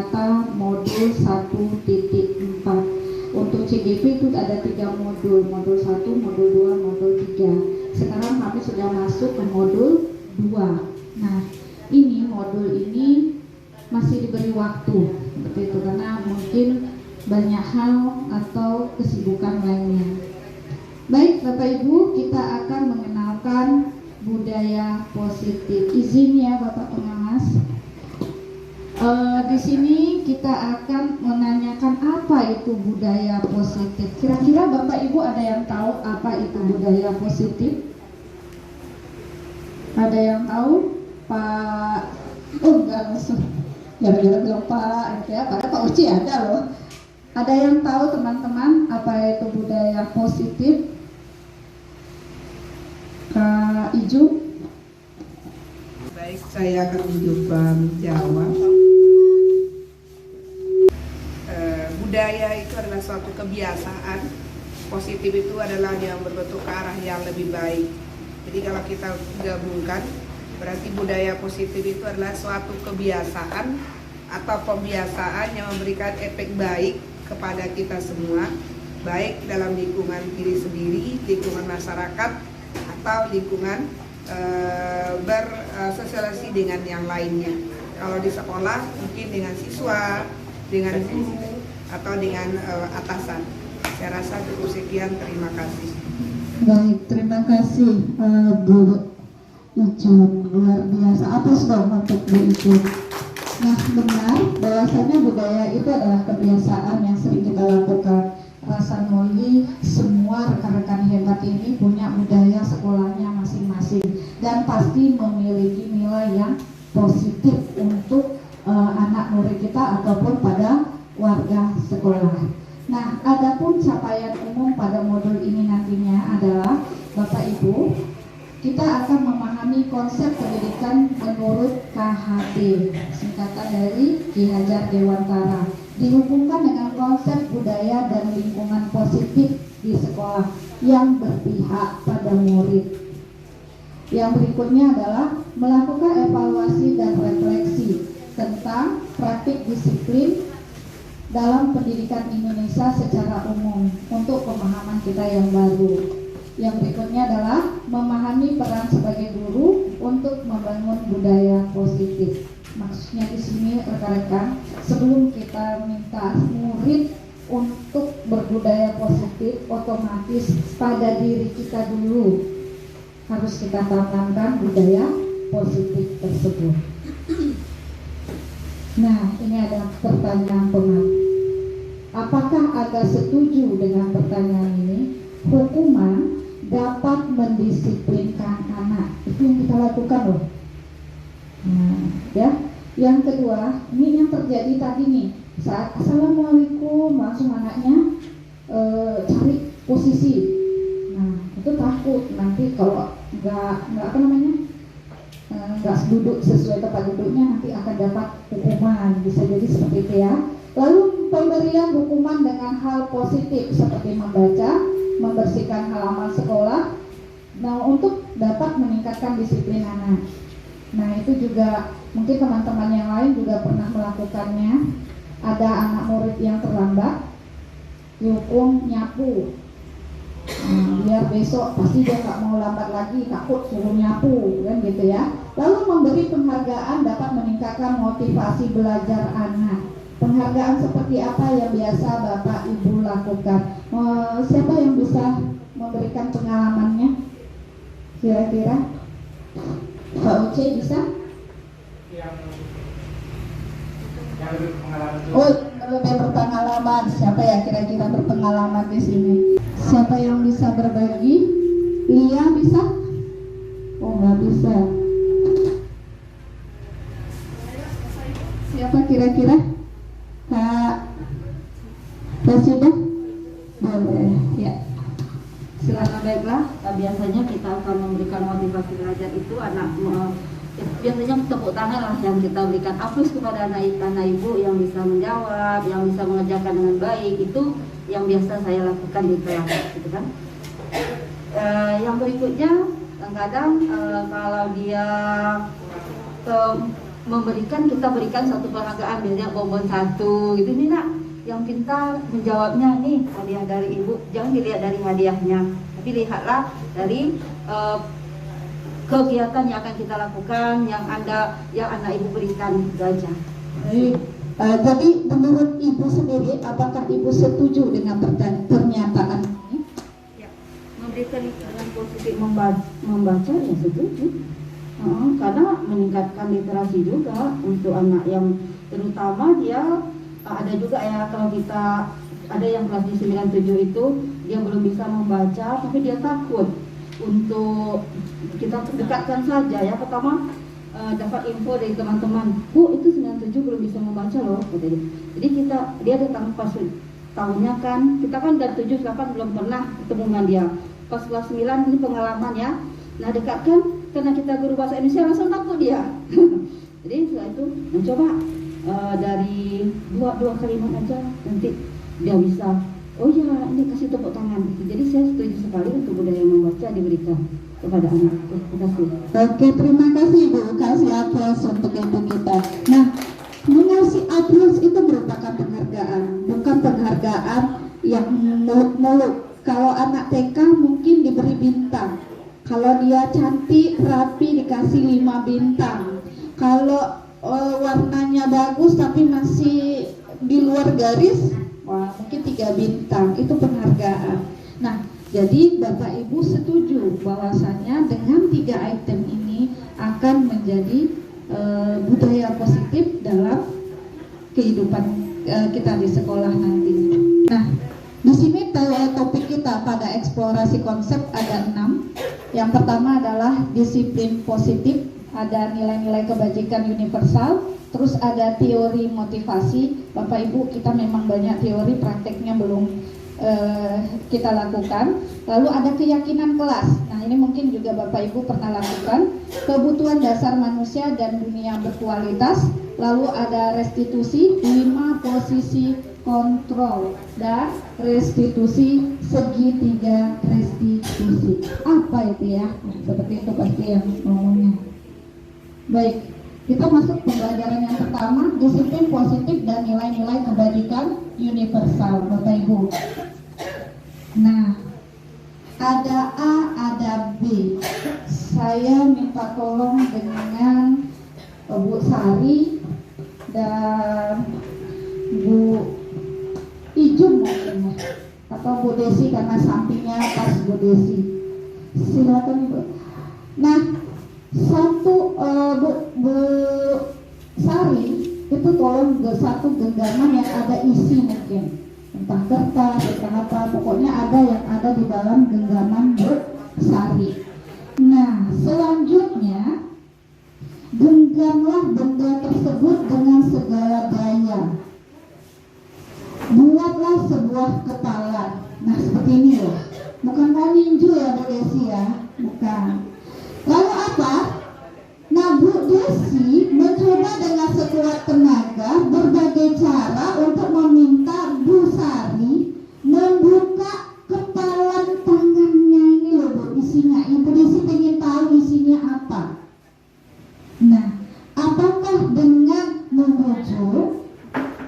ternyata modul 1.4. Untuk CGP itu ada 3 modul 1, modul 2, modul 3. Sekarang kami sudah masuk ke modul 2. Nah, ini modul ini masih diberi waktu seperti itu karena mungkin banyak hal atau kesibukan lainnya. Baik Bapak Ibu, kita akan mengenalkan budaya positif. Izin ya Bapak Pengawas. Di sini kita akan menanyakan apa itu budaya positif. Kira-kira Bapak Ibu ada yang tahu apa itu budaya positif? Ada yang tahu? Pak? Oh enggak langsung. Gara-gara bilang Pak, ya padahal Pak Uci ada loh. Ada yang tahu teman-teman apa itu budaya positif? Kak Iju? Baik, saya akan mencoba menjawab. Budaya itu adalah suatu kebiasaan. Positif itu adalah yang berbentuk ke arah yang lebih baik. Jadi kalau kita gabungkan, berarti budaya positif itu adalah suatu kebiasaan atau pembiasaan yang memberikan efek baik kepada kita semua, baik dalam lingkungan diri sendiri, lingkungan masyarakat, atau lingkungan bersosialisasi dengan yang lainnya. Kalau di sekolah mungkin dengan siswa, dengan guru, atau dengan atasan. Saya rasa cukup sekian, terima kasih. Baik, terima kasih Bu Icun, luar biasa. Aplaus dong untuk Bu Icun. Nah, benar bahwasanya budaya itu adalah kebiasaan yang sering kita lakukan. Rasa noli semua rekan-rekan hebat ini punya budaya sekolahnya masing-masing dan pasti memiliki nilai yang positif untuk anak murid kita ataupun pada warga sekolah. Nah, adapun capaian umum pada modul ini nantinya adalah Bapak Ibu, kita akan memahami konsep pendidikan menurut KHD, singkatan dari Ki Hajar Dewantara, dihubungkan dengan konsep budaya dan lingkungan positif di sekolah yang berpihak pada murid. Yang berikutnya adalah melakukan evaluasi dan refleksi tentang praktik disiplin dalam pendidikan Indonesia secara umum untuk pemahaman kita yang baru. Yang berikutnya adalah memahami peran sebagai guru untuk membangun budaya positif. Maksudnya di sini rekan-rekan, sebelum kita minta murid untuk berbudaya positif, otomatis pada diri kita dulu harus kita tanamkan budaya positif tersebut. Nah, ini ada pertanyaan pengamat. Apakah Aga setuju dengan pertanyaan ini? Hukuman dapat mendisiplinkan anak. Itu yang kita lakukan loh. Nah, ya. Yang kedua, ini yang terjadi tadi nih. Saat Assalamualaikum, langsung anaknya cari posisi. Nah, itu takut nanti kalau nggak duduk sesuai tempat duduknya nanti akan dapat hukuman. Bisa jadi seperti itu ya. Lalu pemberian hukuman dengan hal positif seperti membaca, membersihkan halaman sekolah, nah untuk dapat meningkatkan disiplin anak. Nah itu juga mungkin teman-teman yang lain juga pernah melakukannya. Ada anak murid yang terlambat, dihukum nyapu. Biar besok pasti dia nggak mau lambat lagi, takut suruh nyapu, kan gitu ya. Lalu memberi penghargaan dapat meningkatkan motivasi belajar anak. Penghargaan seperti apa yang biasa Bapak Ibu lakukan? Siapa yang bisa memberikan pengalamannya? Kira-kira? Pak Uce bisa? Yang lebih pengalaman. Oh, lebih berpengalaman. Siapa ya kira-kira berpengalaman di sini? Siapa yang bisa berbagi? Lia bisa? Oh, nggak bisa. Siapa kira-kira? Kak sudah? Boleh, ya. Silakan. Baiklah, biasanya kita akan memberikan motivasi belajar itu biasanya tepuk tangan lah yang kita berikan, aplaus kepada anak ibu yang bisa menjawab, yang bisa mengerjakan dengan baik. Itu yang biasa saya lakukan di kelas, gitu kan. Yang berikutnya kadang-kadang kalau dia memberikan, kita berikan satu penghargaan, biasanya bonbon satu gitu. Ini nak yang pintar menjawabnya, nih hadiah dari ibu. Jangan dilihat dari hadiahnya, tapi lihatlah dari kegiatan yang akan kita lakukan, yang anak ibu berikan, itu aja. Baik. Jadi menurut ibu sendiri, apakah ibu setuju dengan pernyataan ini? Ya, memberikan dengan positif membaca ya setuju. Karena meningkatkan literasi juga untuk anak yang terutama dia ada juga ya, kalau kita ada yang kelas di 97 itu dia belum bisa membaca tapi dia takut. Untuk kita dekatkan saja ya, pertama dapat info dari teman-teman, Bu itu 97 belum bisa membaca loh katanya. Jadi dia datang pas tahunnya kan, kita kan dari 7 8 belum pernah ketemu dengan dia. Pas kelas 9 ini pengalaman ya. Nah dekatkan, karena kita guru bahasa Indonesia langsung takut dia. Jadi setelah itu mencoba dari dua kalimat aja, nanti dia bisa. Oh ya, ini kasih tepuk tangan. Jadi saya setuju sekali untuk budaya membaca diberikan kepada anak. Terima kasih. Oke, terima kasih Bu. Kasih aplaus untuk ibu kita. Nah, mengasih aplaus itu merupakan penghargaan, bukan penghargaan yang muluk-muluk. Kalau anak TK mungkin diberi bintang. Kalau dia cantik, rapi dikasih 5 bintang. Kalau warnanya bagus tapi masih di luar garis, wah mungkin 3 bintang. Itu penghargaan. Nah, jadi Bapak Ibu setuju bahwasannya dengan 3 item ini akan menjadi budaya positif dalam kehidupan kita di sekolah nanti. Nah, di sini topik kita pada eksplorasi konsep ada 6. Yang pertama adalah disiplin positif, ada nilai-nilai kebajikan universal, terus ada teori motivasi. Bapak Ibu, kita memang banyak teori, prakteknya belum kita lakukan. Lalu ada keyakinan kelas. Nah, ini mungkin juga Bapak Ibu pernah lakukan. Kebutuhan dasar manusia dan dunia berkualitas. Lalu ada restitusi, 5 posisi kontrol, dan restitusi segitiga restitusi. Apa itu ya? Seperti itu pasti yang ngomongnya. Baik, kita masuk pembelajaran yang pertama, disiplin positif dan nilai-nilai kebajikan universal, Bapak Ibu. Nah, ada A, ada B. Saya minta tolong dengan Bu Sari dan Bu Ijun mungkin ya, atau Bu Desi karena sampingnya pas Bu Desi. Silakan Bu. Nah, Bu Sari itu tolong satu genggaman yang ada isi mungkin, entah kertas, entah apa, pokoknya ada yang ada di dalam genggaman Bu Sari. Nah, selanjutnya genggamlah benda tersebut dengan segala daya. Buatlah sebuah kepala. Nah, seperti ini loh. Bukan mau ninju ya Bu Desi ya, bukan. Lalu apa? Nah, Bu Desi mencoba dengan sekuat tenaga berbagai cara untuk meminta Bu Sari membuka kepalan tangannya ini loh Bu, isinya. Ibu Desi pengen tahu isinya apa. Nah, apakah dengan membujuk,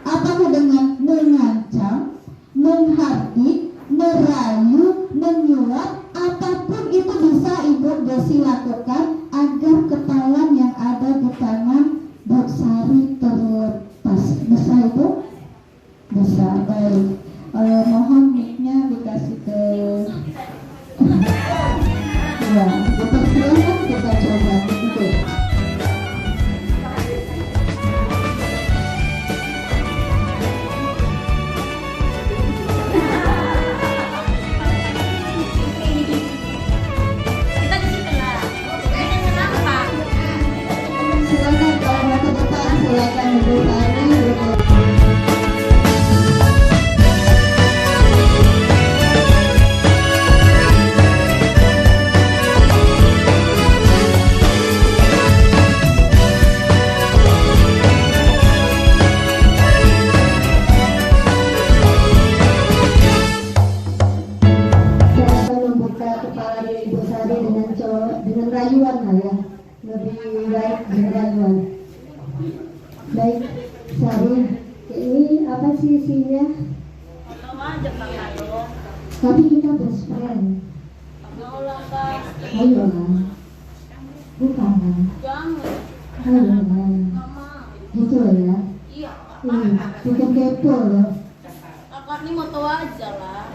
apakah dengan mengancam, menghardik, merayu, menyuap, apapun itu bisa Ibu Desi lakukan agar kepalan yang ada di tangan Bu Sari terlepas. Bisa Ibu? Bisa, baik. Mohon mic-nya dikasih ke ya, dipersilakan kita coba gitu. Silakan kalau mau ke depan, silakan Ibu Sari. Ini apa sih isinya? Tapi kita best friend. Ayo lah. Bukan lah. Ayo lah. Gitu ya. Bikin kepo loh. Kakak ini mau tahu aja lah.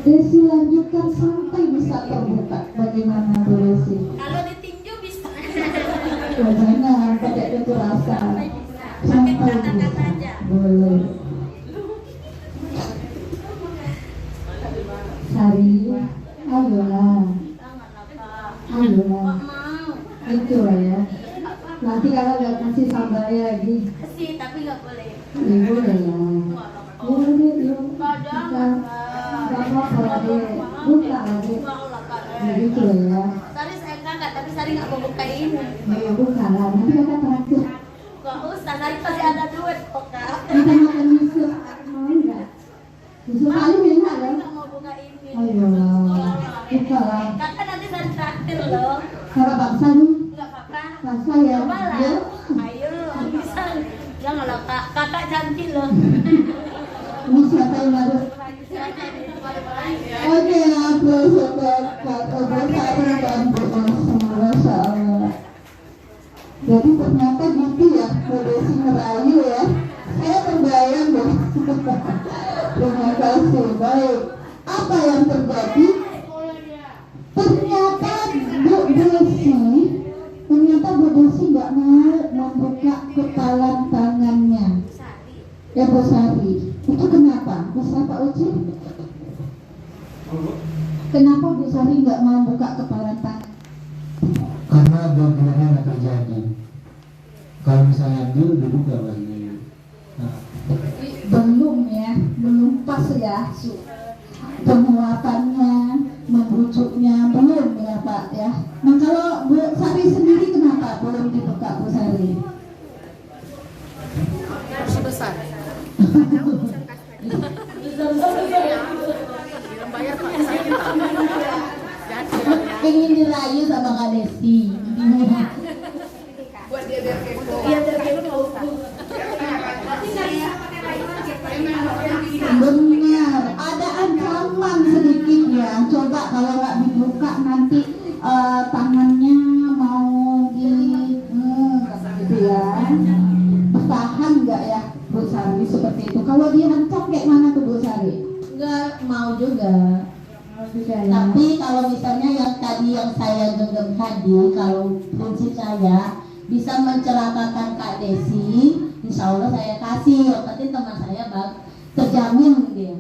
Desi lanjutkan sampai bisa terbuka. Bagaimana Bu Desi? Kalau ditinju bisa. Ya jangan pakai kekerasan. Sampai bisa. Boleh. Sari, ayolah. Ayolah. Itu lah ya. Nanti kalau nggak kasih sabar lagi. Kasih tapi nggak boleh. Ya boleh lah. Boleh yuk. Kadang Sama kalau dia buka lagi. Begitu ya. Sari saya kakak tapi Sari nggak mau buka ini. Ya buka lah. Nanti akan terakhir. Gak usah, Sari pasti ada duit kok kak. Kita makan miso. Mau nggak? Miso paling enak Sari loh. nggak mau buka ini. Ayolah. Buka lah. Kakak nanti Sari traktir loh. Kalau bangsa nih. Nggak apa-apa. Bangsa ya. Coba lah. Ya. Ayo, bisa. Jangan lah kak. Kakak cantik loh. Ini siapa yang baru? Oke, aku suka kata Sari dan Bu Desi, Masya Allah. Jadi ternyata gitu ya, Bu Desi merayu ya. Saya terbayang deh. Terima kasih. Baik, apa yang terjadi? Ternyata Bu Desi nggak mau membuka kepalan tangannya. Ya Bu Sari, itu kenapa? Bisa Pak Uci? Kenapa Bu Sari nggak mau buka kepalan tangan? Karena dua-duanya nggak terjadi. Kalau misalnya duduk nggak lagi. Nah, Belum ya, belum pas ya. Penguatannya, membujuknya belum ya Pak ya. Nah kalau Bu Sari sendiri kenapa belum dibuka Bu Sari? Masih besar. Ingin dirayu sama Kak Desi. Buat dia biar kepo. Iya, biar kepo. Benar, ada ancaman sedikit ya. Coba kalau nggak dibuka nanti tangannya mau gitu ya. Bertahan nggak ya Bu Sari seperti itu? Kalau diancam kayak mana tuh Bu Sari? Nggak mau juga. Ya. Tapi kalau misalnya yang tadi yang saya genggam tadi, kalau prinsip saya bisa mencelakakan Kak Desi, insya Allah saya kasih. Yang penting teman saya terjamin dia.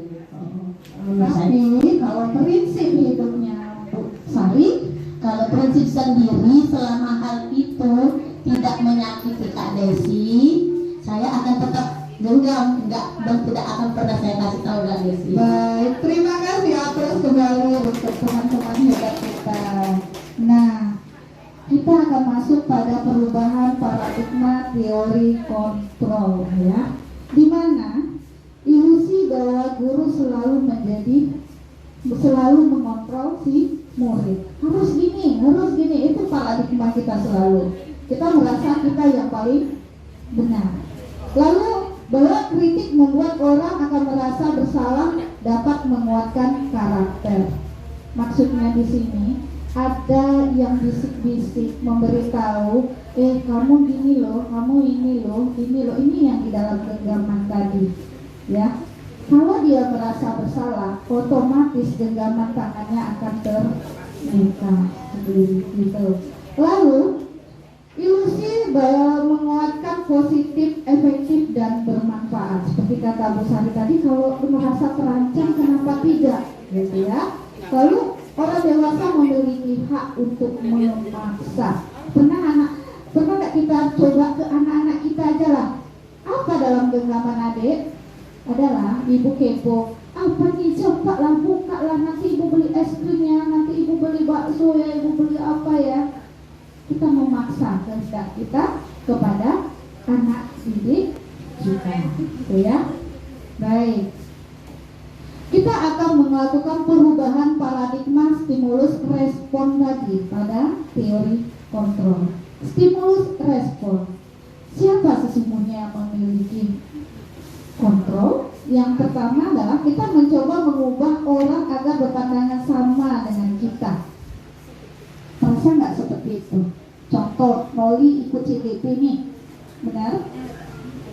Tapi kalau prinsip hidupnya Bu Sari, Kalau prinsip sendiri selama hal itu tidak menyakiti Kak Desi, saya akan tetap genggam, dan tidak akan pernah saya kasih tahu Kak Desi. baik, terima kasih atas kembali untuk teman-teman hebat kita. Nah, kita akan masuk pada perubahan paradigma teori kontrol ya, di mana ilusi bahwa guru selalu mengontrol si murid. Harus gini, itu paradigma kita selalu. Kita merasa kita yang paling benar. Lalu bahwa kritik membuat orang akan merasa bersalah, dapat menguatkan karakter. Maksudnya di sini ada yang bisik-bisik memberitahu, kamu gini loh, kamu ini loh, ini yang di dalam genggaman tadi, ya. Kalau dia merasa bersalah, otomatis genggaman tangannya akan terbuka, gitu. Lalu ilusi bahwa menguatkan positif, efektif, dan bermanfaat. Seperti kata Bu Sari tadi, kalau merasa terancam, kenapa tidak, gitu ya. Lalu orang dewasa memiliki hak untuk memaksa. Pernah nggak kita coba ke anak-anak kita aja lah? Apa dalam genggaman adik? Adalah ibu kepo. Apa nih, cepatlah buka lah, nanti ibu beli es krimnya, nanti ibu beli bakso ya, ibu beli apa ya. Kita memaksa kehendak kita kepada anak didik kita, gitu ya. Baik, kita akan melakukan perubahan paradigma stimulus respon tadi pada teori kontrol. Stimulus respon. Siapa sesungguhnya yang memiliki kontrol? Yang pertama adalah kita mencoba mengubah orang agar berpandangan sama dengan kita. Merasa nggak seperti itu? Contoh, Noli ikut CGP nih, benar?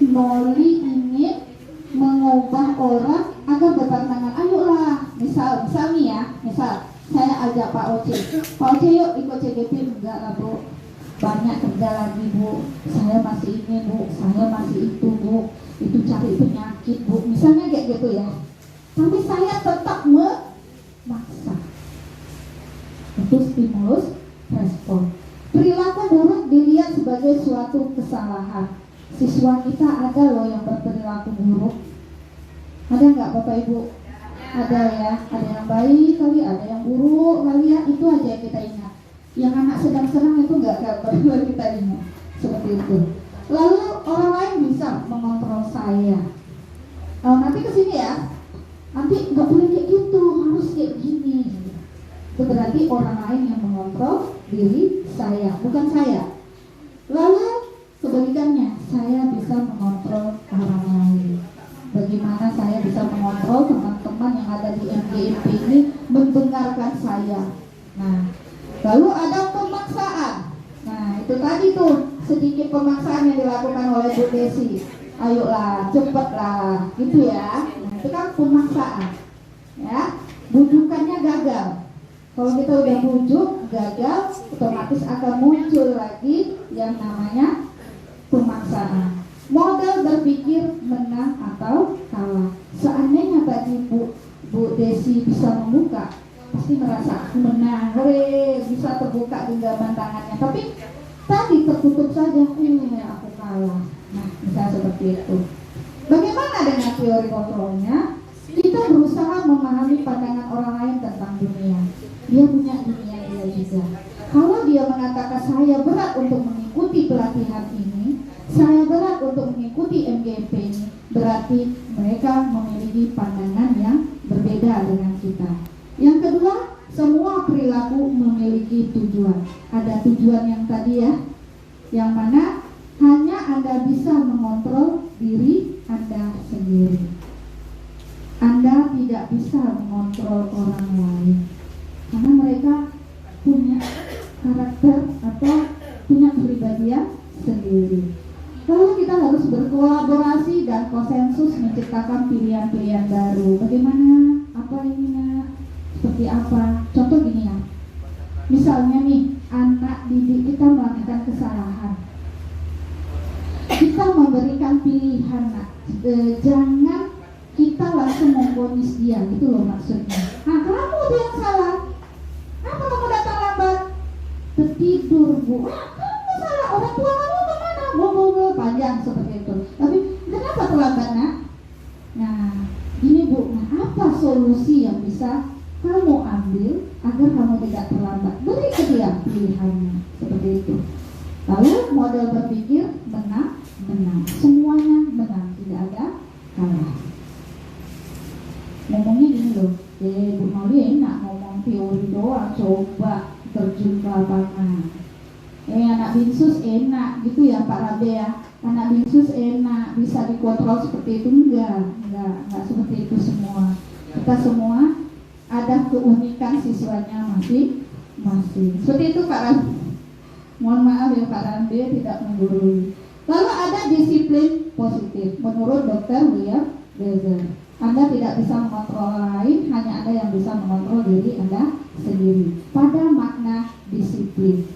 Noli ingin mengubah orang agar berpandangan, ayolah, misal nih ya, misal saya ajak Pak Oce, yuk ikut CGP. Enggak lah Bu, banyak kerja lagi Bu, saya masih ini Bu, saya masih itu Bu, itu cari penyakit Bu, misalnya kayak gitu ya. Tapi saya tetap memaksa. Itu stimulus respon. Perilaku buruk dilihat sebagai suatu kesalahan. Siswa kita ada loh yang berperilaku buruk. Ada nggak Bapak Ibu? Ada ya, ada yang baik kali, ada yang buruk kali ya. Itu aja yang kita ingat. Yang anak sedang senang itu nggak perlu kita ingat. Seperti itu. Lalu orang lain bisa mengontrol saya. Nanti kesini ya. Nanti nggak boleh kayak gitu, harus kayak gini. Itu berarti orang lain yang mengontrol diri saya, bukan saya. Lalu kebalikannya, saya bisa mengontrol orang lain. Bagaimana saya bisa mengontrol teman-teman yang ada di MGMP ini mendengarkan saya. Nah, lalu ada pemaksaan. Nah, itu tadi tuh sedikit pemaksaan yang dilakukan oleh Bu Desi. Ayolah, cepatlah, gitu ya. Nah, itu kan pemaksaan. Ya, bujukannya gagal. Kalau kita udah bujuk gagal, otomatis akan muncul lagi yang namanya pemaksaan. Model berpikir menang atau kalah. Seandainya tadi Bu Desi bisa membuka, pasti merasa aku menang, bisa terbuka genggaman tangannya. Tapi tadi tertutup saja, aku kalah. Nah, bisa seperti itu. Bagaimana dengan teori kontrolnya? Kita berusaha memahami pandangan orang lain tentang dunia. Dia punya dunia dia juga. Kalau dia mengatakan saya berat untuk mengikuti pelatihan ini, saya berat untuk mengikuti MGMP ini, berarti mereka memiliki pandangan yang berbeda dengan kita. Yang kedua, semua perilaku memiliki tujuan. Ada tujuan yang tadi ya, yang mana hanya Anda bisa mengontrol diri Anda sendiri. Anda tidak bisa mengontrol orang lain, karena mereka punya karakter atau punya kepribadian sendiri. Lalu kita harus berkolaborasi dan konsensus menciptakan pilihan-pilihan baru. Bagaimana? Apa ini nak? Seperti apa? Contoh gini ya. Misalnya nih, anak didik kita melakukan kesalahan. Kita memberikan pilihan nak. Jangan kita langsung memvonis dia, gitu loh maksudnya. Nah, kamu tuh yang salah. Apa kamu datang lambat? Tertidur Bu. Kamu salah, orang tua kamu kemana? Bobo panjang seperti itu. Tapi kenapa terlambat nak? Nah, gini Bu. Nah, apa solusi yang bisa kamu ambil agar kamu tidak terlambat? Beri ke dia pilihannya seperti itu. Lalu model berpikir menang. Semuanya menang, tidak ada kalah. Ngomongnya gini loh, Bu Noli enak ngomong teori doang, coba terjun ke lapangan. Anak binsus enak gitu ya Pak Rabe ya. Anak binsus enak, bisa dikontrol seperti itu? Enggak seperti itu semua. Kita semua ada keunikan siswanya masing-masing. Seperti itu Pak Rabe. Mohon maaf ya Pak Rabe tidak menggurui. Lalu ada disiplin positif menurut Dr. William Bezer. Anda tidak bisa mengontrol orang lain, hanya Anda yang bisa mengontrol diri Anda sendiri. Pada makna disiplin.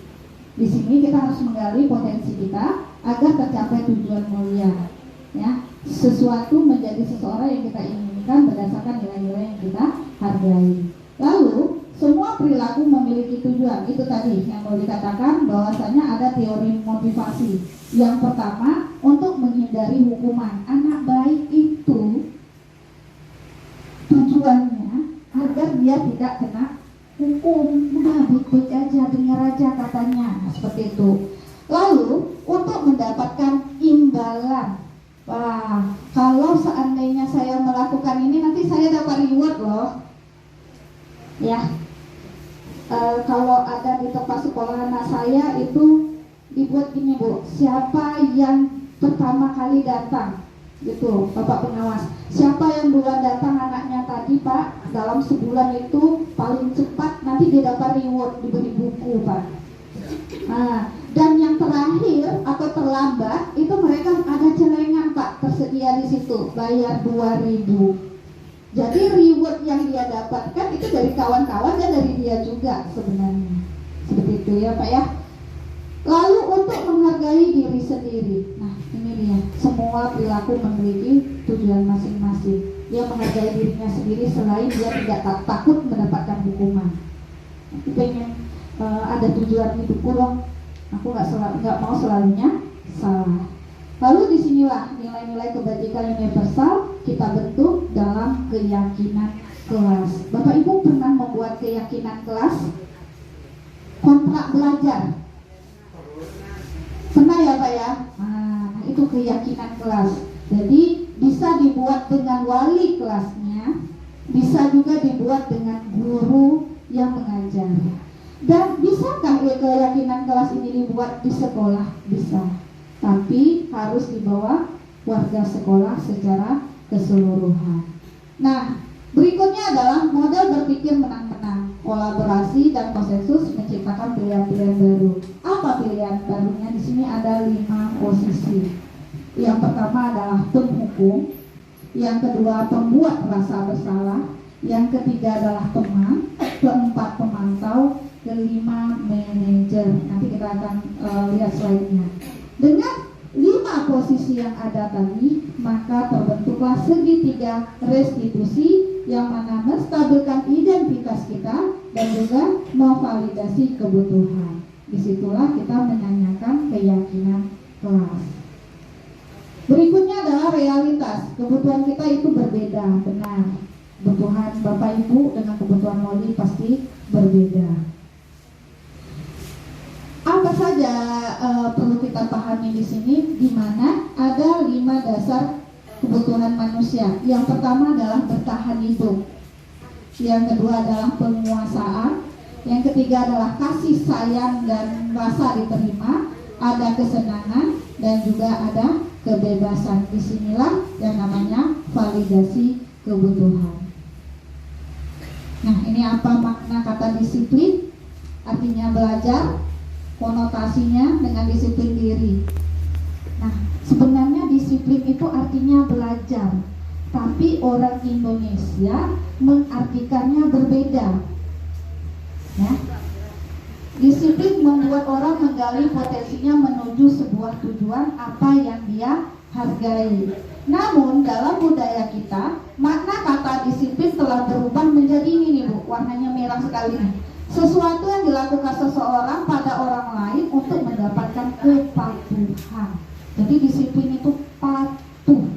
Di sini kita harus menggali potensi kita agar tercapai tujuan mulia. Ya, sesuatu menjadi seseorang yang kita inginkan berdasarkan nilai-nilai yang kita hargai. Lalu semua perilaku memiliki tujuan. Itu tadi yang mau dikatakan bahwasanya ada teori motivasi. Yang pertama, untuk menghindari hukuman. Anak baik itu tujuannya agar dia tidak kena hukum. Udah baik-baik aja, dengar aja katanya. Nah, seperti itu. Lalu untuk mendapatkan imbalan. Wah, kalau seandainya saya melakukan ini nanti saya dapat reward loh. Ya. Kalau ada di tempat sekolah anak saya itu dibuat gini Bu, siapa yang pertama kali datang, gitu Bapak pengawas, siapa yang duluan datang anaknya tadi Pak, dalam sebulan itu paling cepat nanti dia dapat reward, diberi buku Pak. Nah, dan yang terakhir atau terlambat itu mereka ada celengan Pak tersedia di situ, bayar 2.000. Jadi reward yang dia dapatkan itu dari kawan-kawan dan dari dia juga sebenarnya. Seperti itu ya Pak ya. Lalu untuk menghargai diri sendiri. Nah ini dia, semua perilaku memiliki tujuan masing-masing. Dia menghargai dirinya sendiri selain dia tidak takut mendapatkan hukuman. Aku pengen ada tujuan hidupku dong. Aku nggak mau selalunya salah. Lalu disinilah nilai-nilai kebajikan universal kita bentuk dalam keyakinan kelas. Bapak Ibu pernah membuat keyakinan kelas? Kontrak belajar? Pernah ya Pak ya? Nah itu keyakinan kelas. Jadi bisa dibuat dengan wali kelasnya, bisa juga dibuat dengan guru yang mengajar. Dan bisakah keyakinan kelas ini dibuat di sekolah? Bisa. Tapi harus dibawa warga sekolah secara keseluruhan. Nah, berikutnya adalah model berpikir menang-menang, kolaborasi dan konsensus menciptakan pilihan-pilihan baru. Apa pilihan barunya? Di sini ada 5 posisi. Yang pertama adalah penghukum, yang kedua pembuat rasa bersalah, yang ketiga adalah teman, keempat pemantau, kelima manajer. Nanti kita akan lihat slide-nya. Dengan 5 posisi yang ada tadi, maka terbentuklah segitiga restitusi yang mana menstabilkan identitas kita dan juga memvalidasi kebutuhan. Disitulah kita menanyakan keyakinan kelas. Berikutnya adalah realitas. Kebutuhan kita itu berbeda, benar. Kebutuhan Bapak Ibu dengan kebutuhan Molly pasti berbeda. Apa saja perlu kita pahami di sini, di mana ada 5 dasar kebutuhan manusia. Yang pertama adalah bertahan hidup. Yang kedua adalah penguasaan. Yang ketiga adalah kasih sayang dan rasa diterima. Ada kesenangan dan juga ada kebebasan. Disinilah yang namanya validasi kebutuhan. Nah, ini apa makna kata disiplin? Artinya belajar. Konotasinya dengan disiplin diri. Nah, sebenarnya disiplin itu artinya belajar, tapi orang Indonesia mengartikannya berbeda. Ya, disiplin membuat orang menggali potensinya menuju sebuah tujuan apa yang dia hargai. Namun dalam budaya kita, makna kata disiplin telah berubah menjadi ini nih Bu, warnanya merah sekali nih. Sesuatu yang dilakukan seseorang pada orang lain untuk mendapatkan kepatuhan. Jadi disiplin itu patuh.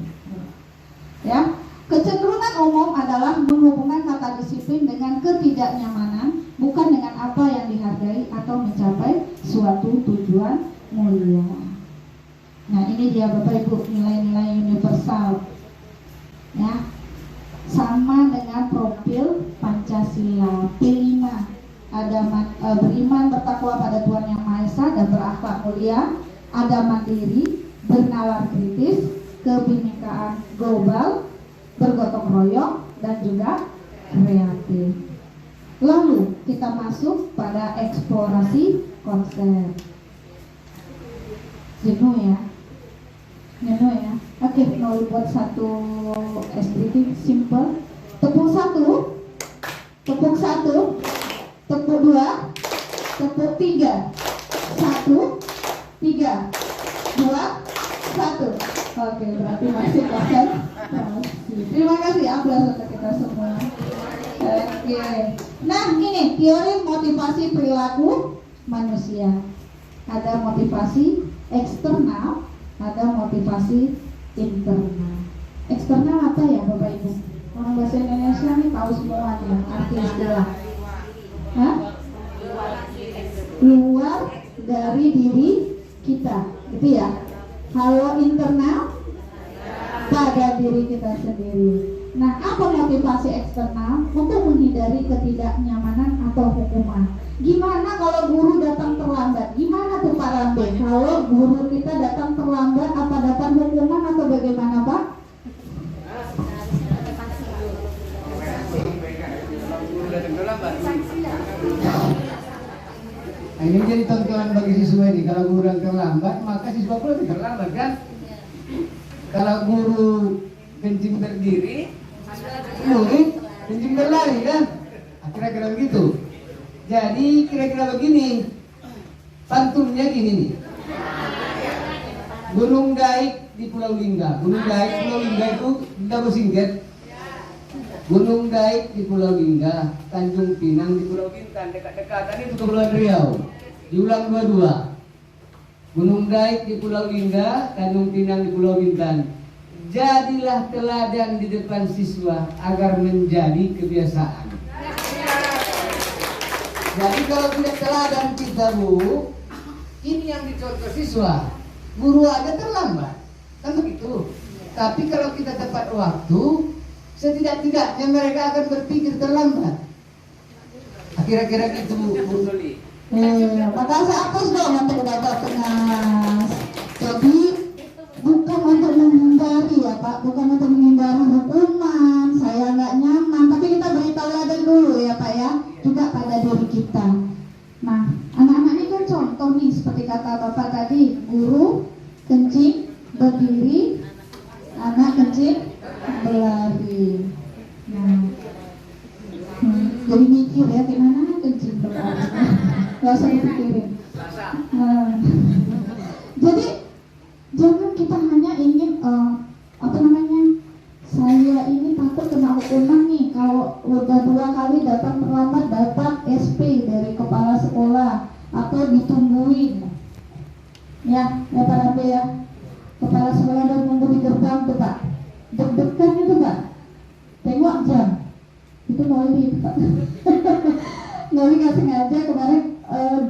Ya, kecenderungan umum adalah menghubungkan kata disiplin dengan ketidaknyamanan, bukan dengan apa yang dihargai atau mencapai suatu tujuan mulia. Nah, ini dia Bapak Ibu nilai-nilai universal. Ya, sama dengan profil Pancasila. P5. Ada beriman bertakwa pada Tuhan Yang Maha Esa dan berakhlak mulia, ada mandiri, bernalar kritis, kebinekaan global, bergotong royong, dan juga kreatif. Lalu kita masuk pada eksplorasi konsep. Jenuh ya? Jenuh ya? Oke, mau buat satu SDG simple. Tepuk 1, tepuk 1, tepuk 2, tepuk 3. 1, 3, 2, 1. Oke, berarti masih proses. Terima kasih aplaus untuk kita semua. Oke. Nah, ini teori motivasi perilaku manusia. Ada motivasi eksternal, ada motivasi internal. Eksternal apa ya Bapak Ibu? Orang bahasa Indonesia nih tahu semua nih arti istilah. Hah? Luar dari diri kita, gitu ya. Kalau internal pada diri kita sendiri. Nah, apa motivasi eksternal? Untuk menghindari ketidaknyamanan atau hukuman. Gimana kalau guru datang terlambat? Gimana tuh Pak Rambe? Kalau guru kita datang terlambat, apa dapat hukuman atau bagaimana Pak? Nah, ini jadi tontonan bagi siswa ini. Kalau guru yang terlambat, maka siswa pun lebih terlambat kan? Kalau guru kencing berdiri, murid kencing berlari kan? Kira-kira begitu. Jadi kira-kira begini, pantunnya gini nih. Gunung Daik di Pulau Lingga. Gunung Daik, Pulau Lingga itu double singkat. Gunung Daik di Pulau Lingga, Tanjung Pinang di Pulau Bintan, dekat-dekatan itu Kepulauan Riau. Diulang dua-dua. Gunung Daik di Pulau Lingga, Tanjung Pinang di Pulau Bintan. Jadilah teladan di depan siswa agar menjadi kebiasaan. Jadi kalau tidak teladan kita Bu, ini yang dicontoh siswa. Guru aja terlambat, kan begitu. Tapi kalau kita tepat waktu, setidak-tidaknya mereka akan berpikir terlambat. Kira-kira gitu Bu Soli. Makasih hapus dong untuk Bapak Penas. Jadi bukan untuk menghindari ya Pak, bukan untuk menghindari hukuman, saya nggak nyaman, tapi kita beri tauladan dulu ya Pak ya, juga pada diri kita. Nah, anak-anak ini kan contoh nih, seperti kata Bapak tadi, guru kencing berdiri, anak kencing berlari. Nah, jadi mikir ya gimana kencing berlari, nggak usah dipikirin. Jadi jangan kita hanya ingin saya ini takut kena hukuman nih, kalau udah 2 kali datang terlambat dapat SP dari kepala sekolah atau ditungguin ya Pak Rambe ya, kepala sekolah dan nunggu di gerbang tuh Pak, deg-degan itu Pak, tengok jam itu Noli itu Pak. Noli nggak sengaja kemarin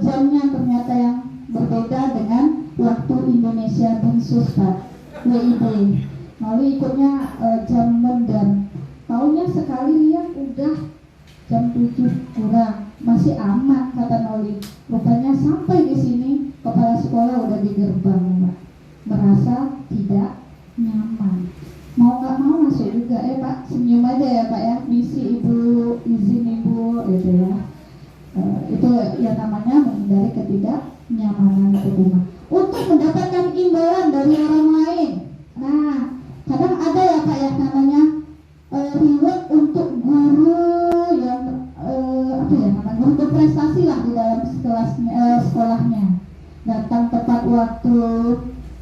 jamnya ternyata yang berbeda dengan waktu Indonesia Binsus Pak, WIB. Noli ikutnya jam modern. Tahunya sekali lihat udah jam 7 kurang, masih aman kata Noli. Rupanya sampai di sini kepala sekolah udah di gerbang Pak. Merasa tidak nyaman. Mau nggak mau masuk juga Pak, senyum aja ya Pak ya. Misi Ibu, izin Ibu gitu ya. Itu yang namanya menghindari ketidaknyamanan itu rumah. Untuk mendapatkan imbalan dari orang lain. Nah, kadang ada ya Pak ya namanya reward untuk guru yang guru berprestasi lah di dalam sekolahnya. Datang tepat waktu,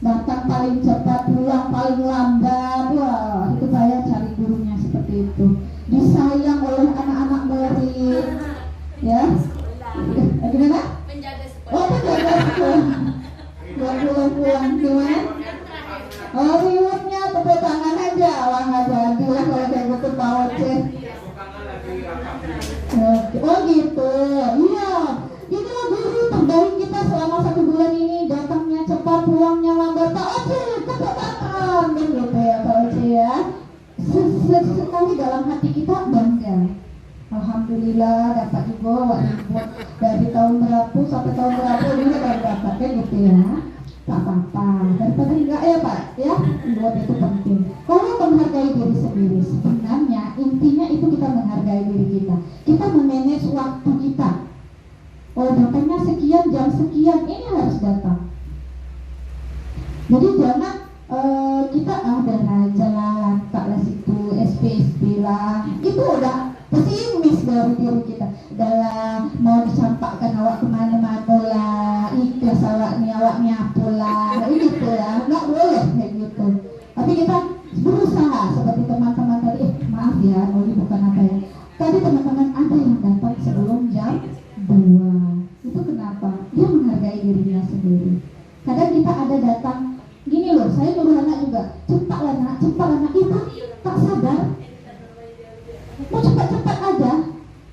datang paling cepat, pulang paling lambat. Wah, itu saya cari gurunya seperti itu. Disayang oleh anak-anak murid. Ya. Gimana? Menjaga sekolah. Oh, menjaga sekolah. Pulang gimana? Oh, rewardnya tepuk tangan aja, wah nggak jadi lah kalau kayak gitu Pak Oce. Oh gitu, iya. Inilah guru terbaik kita selama 1 bulan ini, datangnya cepat, pulangnya lambat. Pak Oce, tepuk tangan, gitu ya Pak Oce ya. Sekali dalam hati kita bangga. Alhamdulillah dapat juga Wak Ribut dari tahun berapa sampai tahun berapa ini baru dapat kan gitu ya. Tak apa-apa, daripada enggak ya Pak ya, buat itu penting. Kalau menghargai diri sendiri, sebenarnya intinya itu kita menghargai diri kita. Kita memanage waktu kita. Oh datangnya sekian, jam sekian, ini harus datang. Jadi jangan kita udah aja lah, taklah situ, SP lah, itu udah pesimis dari diri kita. Dalam mau dicampakkan awak kemana-mana lah, ikhlas awaknya pula, gitu ya, nggak boleh kayak gitu. Tapi kita berusaha seperti teman-teman tadi. Maaf ya, Noli bukan apa ya. Tadi teman-teman ada yang datang sebelum jam 2. Itu kenapa? Dia menghargai dirinya sendiri. Kadang kita ada datang gini loh, saya nyuruh anak juga, cepatlah nak, ibu tak sabar, mau cepat-cepat aja,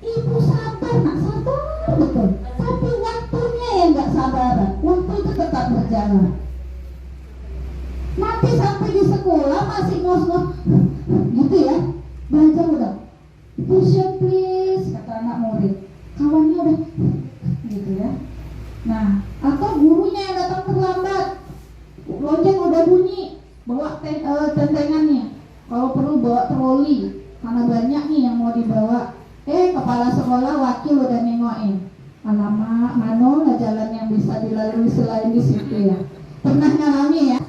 ibu sabar nak, sabar betul, tapi waktunya yang nggak sabaran, waktu itu tetap berjalan. Nanti sampai di sekolah masih ngos-ngos, gitu ya, belajar udah push-up please, kata anak murid, kawannya udah gitu ya. Nah, atau gurunya yang datang terlambat, lonceng udah bunyi, bawa tentengannya, kalau perlu bawa troli karena banyak nih yang mau dibawa. Kepala sekolah wakil udah nengokin, alamak, mana lah jalan yang bisa dilalui selain di situ ya. Pernah ngalami ya?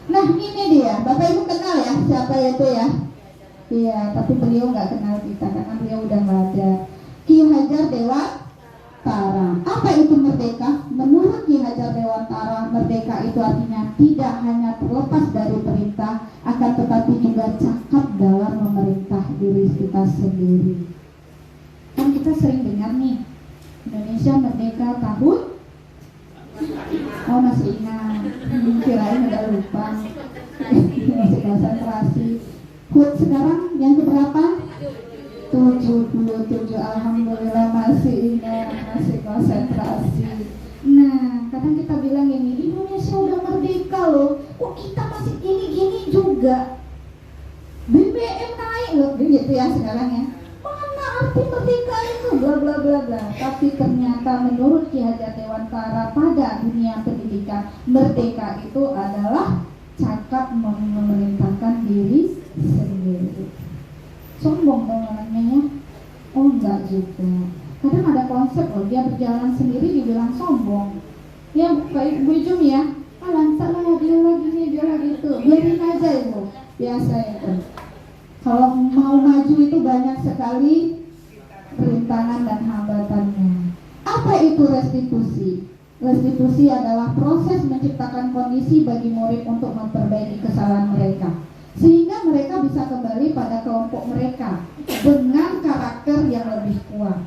Nah ini dia, Bapak Ibu kenal ya siapa itu ya? Iya, tapi beliau nggak kenal kita karena beliau udah nggak ada. Ki Hajar Dewantara. Apa itu merdeka? Menurut Ki Hajar Dewantara, merdeka itu artinya tidak hanya terlepas dari perintah, akan tetapi juga cakap dalam memerintah diri kita sendiri. Kan kita sering dengar nih, Indonesia merdeka tahun, oh masih ingat, kirain udah lupa, masih konsentrasi. HUT sekarang yang keberapa? 77. Alhamdulillah masih ingat, masih konsentrasi. Nah, kadang kita bilang ini, Indonesia udah merdeka loh, kok kita masih gini-gini juga. BBM naik loh, gitu ya sekarang ya. Mana arti merdeka itu, bla bla bla bla. Tapi ternyata menurut Ki Hajar Dewantara pada dunia pendidikan, merdeka itu adalah cakap memerintahkan diri sendiri. Sombong dong orangnya ya? Oh enggak juga. Kadang ada konsep loh, dia berjalan sendiri dibilang sombong. Ya baik Bu Jum ya, lancar lah dia lagi nih, dia lagi itu. Biarin aja Ibu, biasa itu. Kalau mau maju itu banyak sekali perintangan dan hambatannya. Apa itu restitusi? Restitusi adalah proses menciptakan kondisi bagi murid untuk memperbaiki kesalahan mereka, sehingga mereka bisa kembali pada kelompok mereka dengan karakter yang lebih kuat.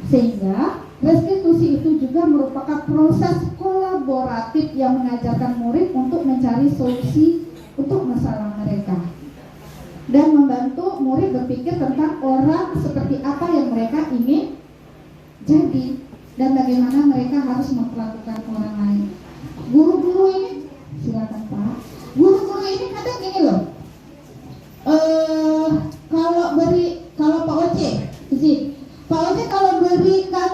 Sehingga restitusi itu juga merupakan proses kolaboratif yang mengajarkan murid untuk mencari solusi untuk masalah mereka dan membantu murid berpikir tentang orang seperti apa yang mereka ingin jadi dan bagaimana mereka harus memperlakukan orang lain. Guru-guru ini, silakan Pak. Guru-guru ini kadang gini loh. Kalau Pak Oce, Pak Oce kalau berikan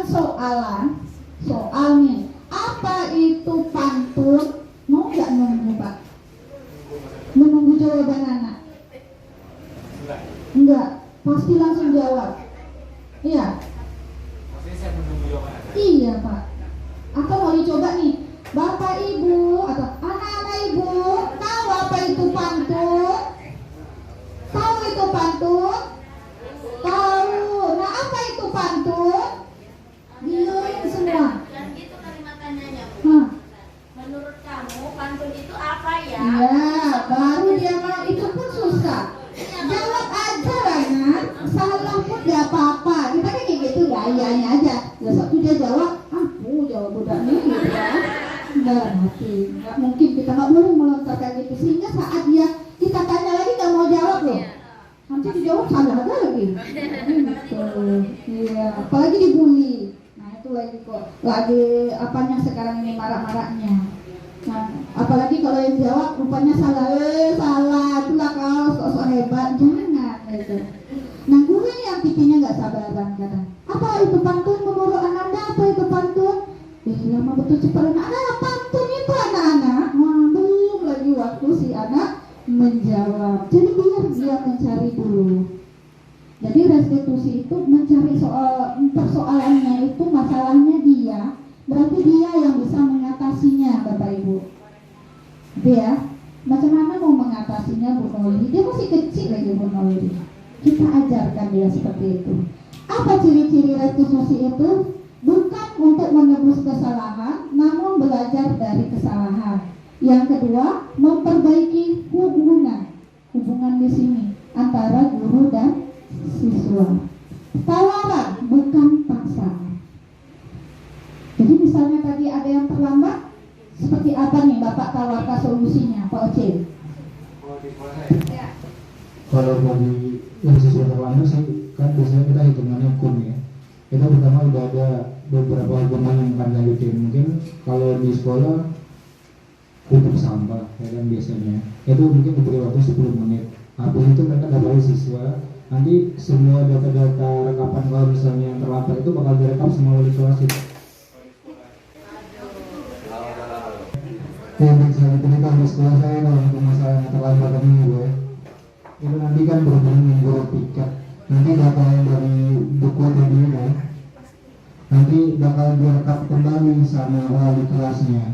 soalnya, apa itu pantun? Mau nggak nunggu Pak? Menunggu jawaban anak? Enggak, pasti langsung jawab. Iya. Iya Pak. Atau mau dicoba nih, Bapak Ibu atau anak-anak Ibu, tahu apa itu pantun? Tahu itu pantun? Tahu. Nah apa itu pantun? Diurin semua. Dan itu kalimat tanyanya Bu. Menurut kamu pantun itu apa ya? Ya, baru dia mau, itu pun susah. Jawab aja lah kan, salah pun gak apa-apa. Kita kan kayak gitu, ya iya aja. Ya satu dia jawab, jawab budak nih gitu ya. Nggak mungkin, kita nggak boleh melontar kayak gitu. Sehingga saat kita tanya lagi nggak mau jawab loh. Nanti dijawab salah ada lagi. Gitu. Iya, apalagi dibully. Nah itu lagi apanya sekarang ini marak-maraknya. Nah, apalagi kalau yang jawab rupanya salah, itulah kau sok-sok hebat, jangan gitu. Nah guru ini yang tipinya nggak sabaran kadang. Apa itu pantun menurut Ananda? Apa itu pantun? Lama betul cepat anak pantun itu anak-anak. Belum lagi waktu si anak menjawab. Jadi biar dia mencari dulu. Jadi restitusi itu mencari persoalannya itu masalahnya dia. Berarti dia yang bisa mengatasinya, Bapak Ibu. Dia macam mana mau mengatasinya Bu Noli? Dia masih kecil lagi Bu Noli. Kita ajarkan dia seperti itu. Apa ciri-ciri restitusi itu? Bukan untuk menebus kesalahan, namun belajar dari kesalahan. Yang kedua, memperbaiki hubungan di sini antara guru dan siswa. Tawaran, bukan paksaan. Jadi misalnya tadi ada yang terlambat, seperti apa nih Bapak tawarkan solusinya, Pak Oce? Kalau bagi yang siswa terlambat, kan biasanya kita hitungannya hukum ya. Kita pertama udah ada beberapa hukuman yang akan dilakukan. Mungkin kalau di sekolah untuk sampah ya kan biasanya itu mungkin diberi waktu 10 menit. Habis itu mereka dari siswa nanti semua data-data rekapan kalau misalnya yang terlapor itu bakal direkam sama wali kelas itu. Ya, misalnya cerita di sekolah saya kalau untuk masalah yang terlambat ini ya, itu nanti kan berhubungan dengan guru piket. Nanti data yang dari buku tadi ya, nanti bakal direkap kembali sama wali kelasnya.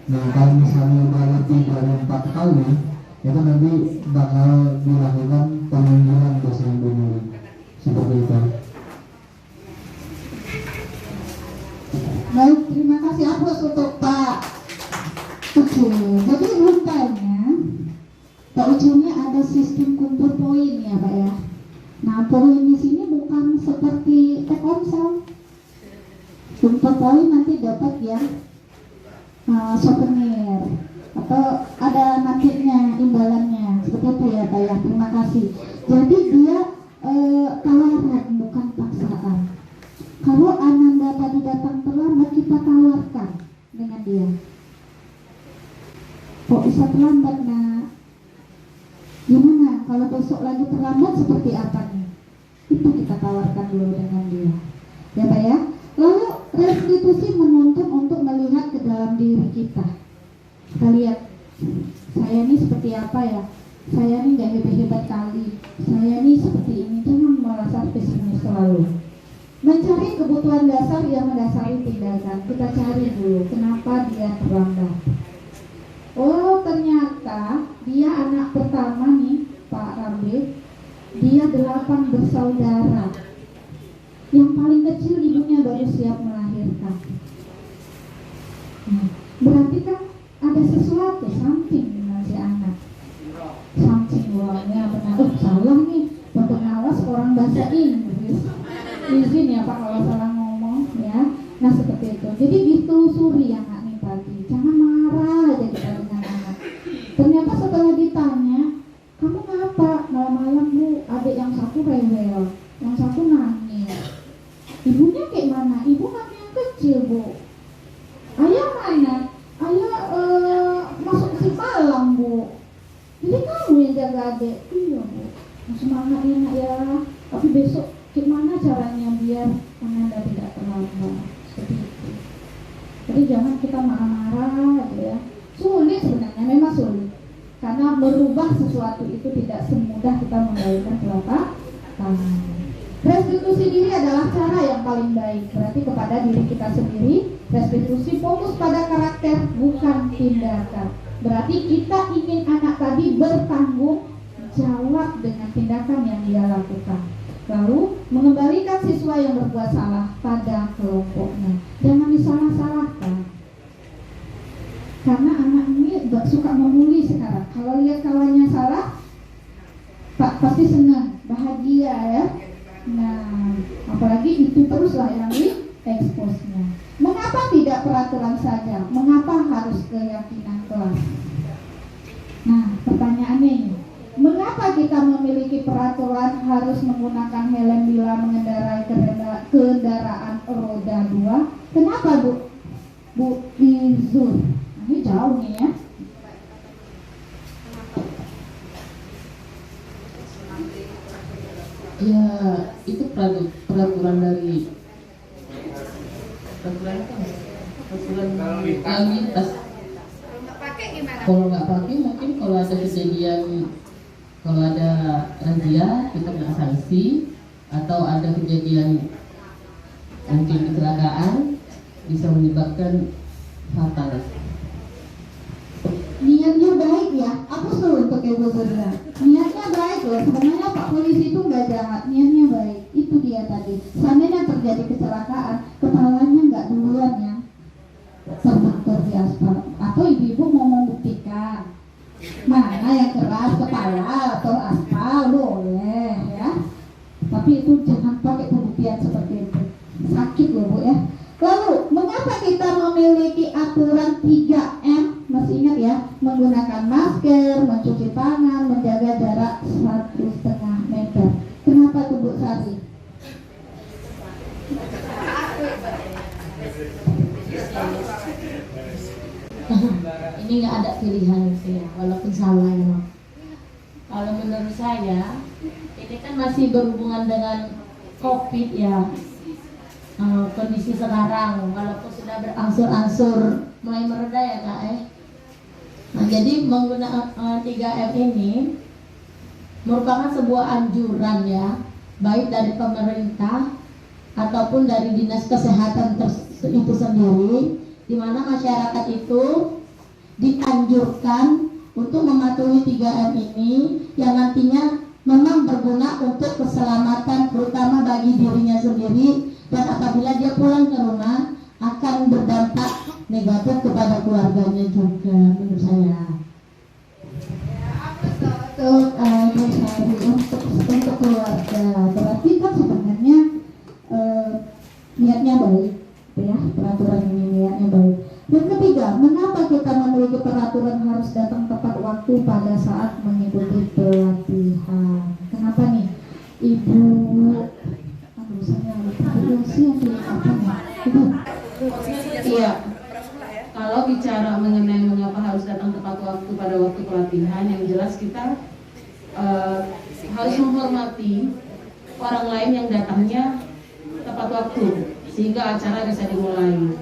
Nah kalau misalnya udah lebih dari 4 kali, itu nanti bakal dilakukan pemanggilan dosen dulu seperti itu. Baik, terima kasih aplaus untuk Pak Ucu. Jadi rupanya Pak Ucu ini ada sistem kumpul poin ya Pak ya. Nah poin di sini bukan seperti Telkomsel. Kumpul poin nanti dapat ya souvenir atau ada nantinya imbalannya seperti itu ya Pak ya. Terima kasih. Jadi dia tawaran bukan paksaan. Kalau Ananda tadi datang terlambat, kita tawarkan dengan dia. Kok bisa terlambat nak? Gimana kalau besok lagi terlambat seperti apa nih? Itu kita tawarkan dulu dengan dia. Ya Pak ya. Lalu restitusi menuntut untuk melihat ke dalam diri kita. Kita lihat, saya ini seperti apa ya? Saya ini gak hebat-hebat kali. Saya ini seperti ini. Jangan merasa pesimis selalu. Mencari kebutuhan dasar yang mendasari tindakan. Kita cari dulu kenapa dia terlambat. Oh ternyata dia anak pertama nih Pak Rambe. Dia 8 bersaudara. Yang paling kecil ibunya baru siap melahirkan. Nah, berarti kan ada sesuatu something dengan si anak. Something wahnya benar. Oh salah nih. Pengawas orang bahasa Inggris. Izin ya Pak kalau salah ngomong ya. Nah seperti itu. Jadi ditelusuri anak nih tadi. Jangan marah aja kita dengan anak. Ternyata setelah ditanya, kamu ngapa malam-malam Bu? Adik yang satu rewel, yang satu nangis. Ibunya kayak mana? Ibu kan yang kecil Bu. Ayah mana? Ayah masuk si Malang Bu. Jadi kamu yang jaga adik. Iya Bu. Semangat ya nak ya. Tapi besok gimana caranya biar Ananda tidak terlambat seperti itu. Jadi jangan kita marah-marah gitu ya. Sulit sebenarnya, memang sulit. Karena merubah sesuatu itu tidak semudah kita membalikan telapak tangan. Restitusi diri adalah cara yang paling baik. Berarti kepada diri kita sendiri. Restitusi fokus pada karakter bukan tindakan. Berarti kita ingin anak tadi bertanggung jawab dengan tindakan yang dia lakukan. Lalu mengembalikan siswa yang berbuat salah pada kelompoknya. Jangan disalah-salahkan. Karena anak ini suka membuli sekarang. Kalau lihat kawannya salah, Pak pasti senang, bahagia ya. Nah, apalagi itu teruslah yang dieksposnya. Mengapa tidak peraturan saja? Mengapa harus keyakinan kelas? Nah, pertanyaannya ini. Mengapa kita memiliki peraturan harus menggunakan helm bila mengendarai kendaraan roda 2? Kenapa Bu Izul? Nah, ini jauh nih ya. Ya itu peraturan dari peraturan lalu lintas. Kalau nggak pakai gimana? Kalau nggak pakai mungkin kalau ada kejadian, kalau ada razia kita kena sanksi, atau ada kejadian mungkin kecelakaan bisa menyebabkan fatal. Niatnya baik ya, aku selalu untuk Ibu Saudara. Niatnya baik loh, sebenarnya Pak Polisi itu nggak jahat, niatnya baik. Itu dia tadi. Seandainya terjadi kecelakaan, kepalanya nggak duluan ya terbentur di aspal. Atau ibu-ibu mau membuktikan mana yang keras, kepala atau aspal, boleh ya. Tapi itu jangan pakai pembuktian seperti itu. Sakit loh Bu ya. Lalu, mengapa kita memiliki aturan 3M? Masih ingat ya, menggunakan masker, mencuci tangan, menjaga jarak 1,5 meter. Kenapa tuh Bu Sari? Ini nggak ada pilihan sih ya, walaupun salah ya. Kalau menurut saya, kita ini kan masih berhubungan dengan COVID ya. Kondisi sekarang walaupun sudah berangsur-angsur mulai mereda ya Kak Nah, jadi menggunakan 3M ini merupakan sebuah anjuran ya, baik dari pemerintah ataupun dari dinas kesehatan itu sendiri, di mana masyarakat itu dianjurkan untuk mematuhi 3M ini yang nantinya memang berguna untuk keselamatan terutama bagi dirinya sendiri, dan apabila dia pulang ke rumah akan berdampak negatif kepada keluarganya juga menurut saya. Untuk keluarga berarti kan sebenarnya niatnya baik ya, peraturan ini niatnya baik. Yang ketiga, mengapa kita memiliki peraturan harus datang tepat waktu pada saat mengikuti pelatihan? Kenapa nih Ibu? Aduh, saya Ibu. Iya. Kalau bicara mengenai mengapa harus datang tepat waktu pada waktu pelatihan, yang jelas kita harus menghormati orang lain yang datangnya tepat waktu sehingga acara bisa dimulai.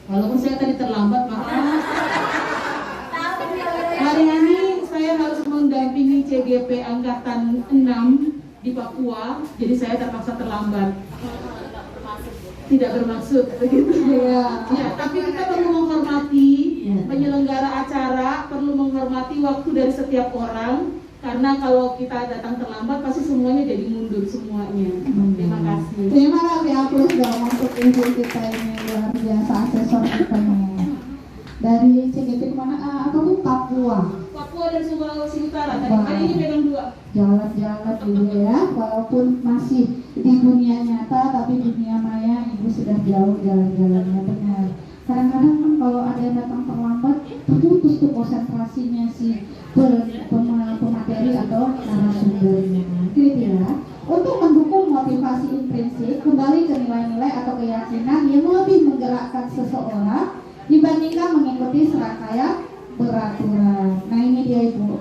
Walaupun saya tadi terlambat, maaf. Hari ini saya harus mendampingi CGP Angkatan 6 di Papua, jadi saya terpaksa terlambat. Tidak bermaksud begitu ya. Tapi kita perlu menghormati penyelenggara acara, perlu menghormati waktu dari setiap orang, karena kalau kita datang terlambat pasti semuanya jadi mundur semuanya. Terima kasih. Terima kasih Apus dong untuk ibu kita ini luar biasa, asesor kita ini. Dari CGP kemana? Apa tuh Papua dan Sulawesi Utara. Tadi ini pegang 2. Jalan-jalan dulu ya, walaupun masih di dunia nyata tapi dunia maya ibu sudah jauh jalan-jalannya, benar. Kadang-kadang kan kalau ada yang datang terlambat terputus tuh konsentrasinya si pemateri atau narasumbernya. Gitu ya. Untuk mendukung motivasi intrinsik kembali ke nilai-nilai atau keyakinan yang lebih menggerakkan seseorang dibandingkan mengikuti serangkaian peraturan. Nah ini dia Ibu,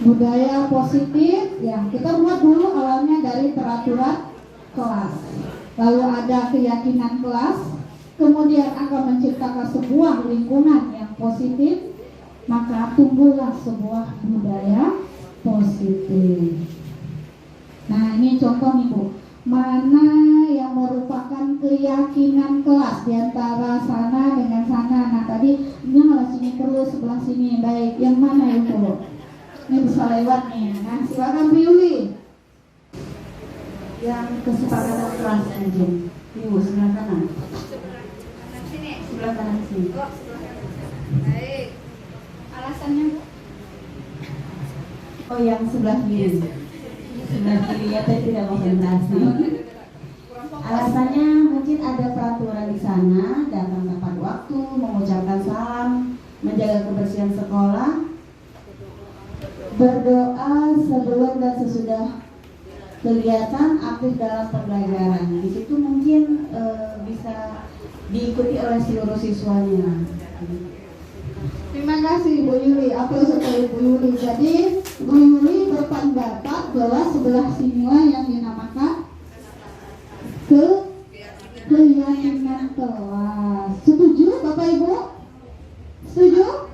budaya positif yang kita buat dulu awalnya dari peraturan kelas, lalu ada keyakinan kelas, kemudian akan menciptakan sebuah lingkungan yang positif, maka tumbuhlah sebuah budaya positif. Nah ini contoh nih Bu, mana yang merupakan keyakinan kelas di antara sana dengan sana. Nah tadi ini malah sini terus, sebelah sini, baik, yang mana Ibu? Ini bisa lewat nih. Nah silakan Bu Yuli. Yang kesepakatan kelas aja. Ibu sebelah kanan. Sebelah kanan sini. Baik. Alasannya Bu? Oh yang sebelah kiri. Sebelah kiri ya, saya tidak konsentrasi. Alasannya mungkin ada peraturan di sana, datang tepat waktu, mengucapkan salam, menjaga kebersihan sekolah, berdoa sebelum dan sesudah kegiatan, aktif dalam pembelajaran. Di situ mungkin bisa diikuti oleh seluruh siswanya. Terima kasih Bu Yuli, aplaus untuk Ibu Yuli. Jadi Bu Yuli berpendapat bahwa sebelah sinilah yang dinamakan keyakinan kelas. Setuju Bapak Ibu? Setuju?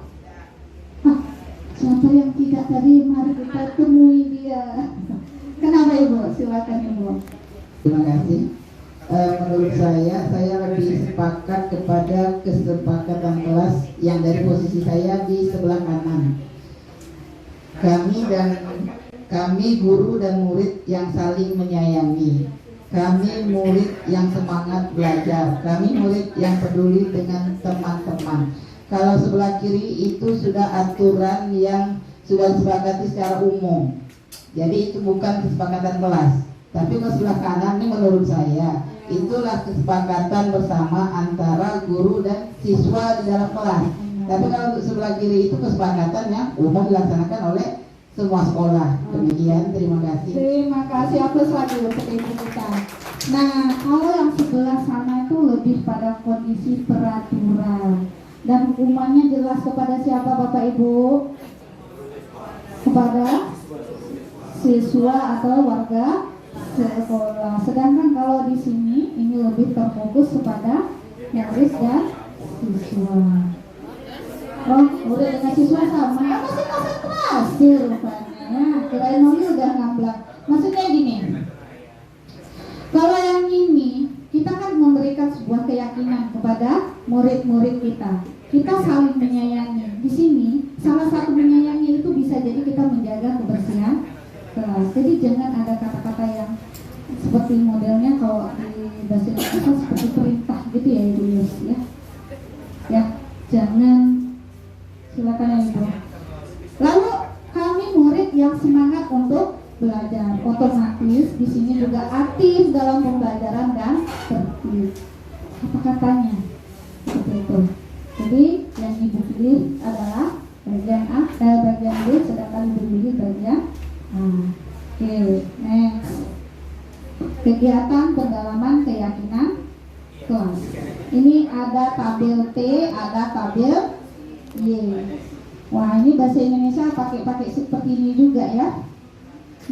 Siapa yang tidak tadi, mari kita temui dia. Kenapa Ibu? Silakan Ibu. Terima kasih. Menurut saya lebih sepakat kepada kesepakatan kelas yang dari posisi saya di sebelah kanan. Kami guru dan murid yang saling menyayangi. Kami murid yang semangat belajar. Kami murid yang peduli dengan teman-teman. Kalau sebelah kiri itu sudah aturan yang sudah disepakati secara umum. Jadi itu bukan kesepakatan kelas. Tapi kalau sebelah kanan ini menurut saya itulah kesepakatan bersama antara guru dan siswa di dalam kelas. Tapi kalau untuk sebelah kiri itu kesepakatan yang umum dilaksanakan oleh semua sekolah. Demikian, terima kasih. Terima kasih, aplaus lagi untuk Ibu kita. Nah, kalau yang sebelah sana itu lebih pada kondisi peraturan dan hukumannya jelas kepada siapa Bapak Ibu? Kepada siswa. siswa atau warga sekolah. Sedangkan kalau di sini ini lebih terfokus kepada murid dan siswa. Oh, murid dengan siswa sama, masih konsentrasi rupanya. Kirain Mami udah ngamblak. Maksudnya gini, kalau yang ini kita kan memberikan sebuah keyakinan kepada murid-murid kita. Kita saling menyayangi. Di sini salah satu menyayangi itu bisa jadi kita menjaga kebersihan kelas. Jadi jangan ada kata-kata yang seperti modelnya kalau di bahasa Indonesia seperti perintah gitu ya Ibu Yus ya. Ya, jangan, silakan ya Ibu. Lalu kami murid yang semangat untuk belajar, otomatis di sini juga aktif dalam pembelajaran dan tertib. Apa katanya? Seperti itu. Jadi yang Ibu pilih adalah bagian A, bagian B, sedangkan Ibu pilih bagian A. Oke, next. Kegiatan pendalaman keyakinan kelas. Ini ada tabel T, ada tabel Y. Wah, ini bahasa Indonesia pakai seperti ini juga ya.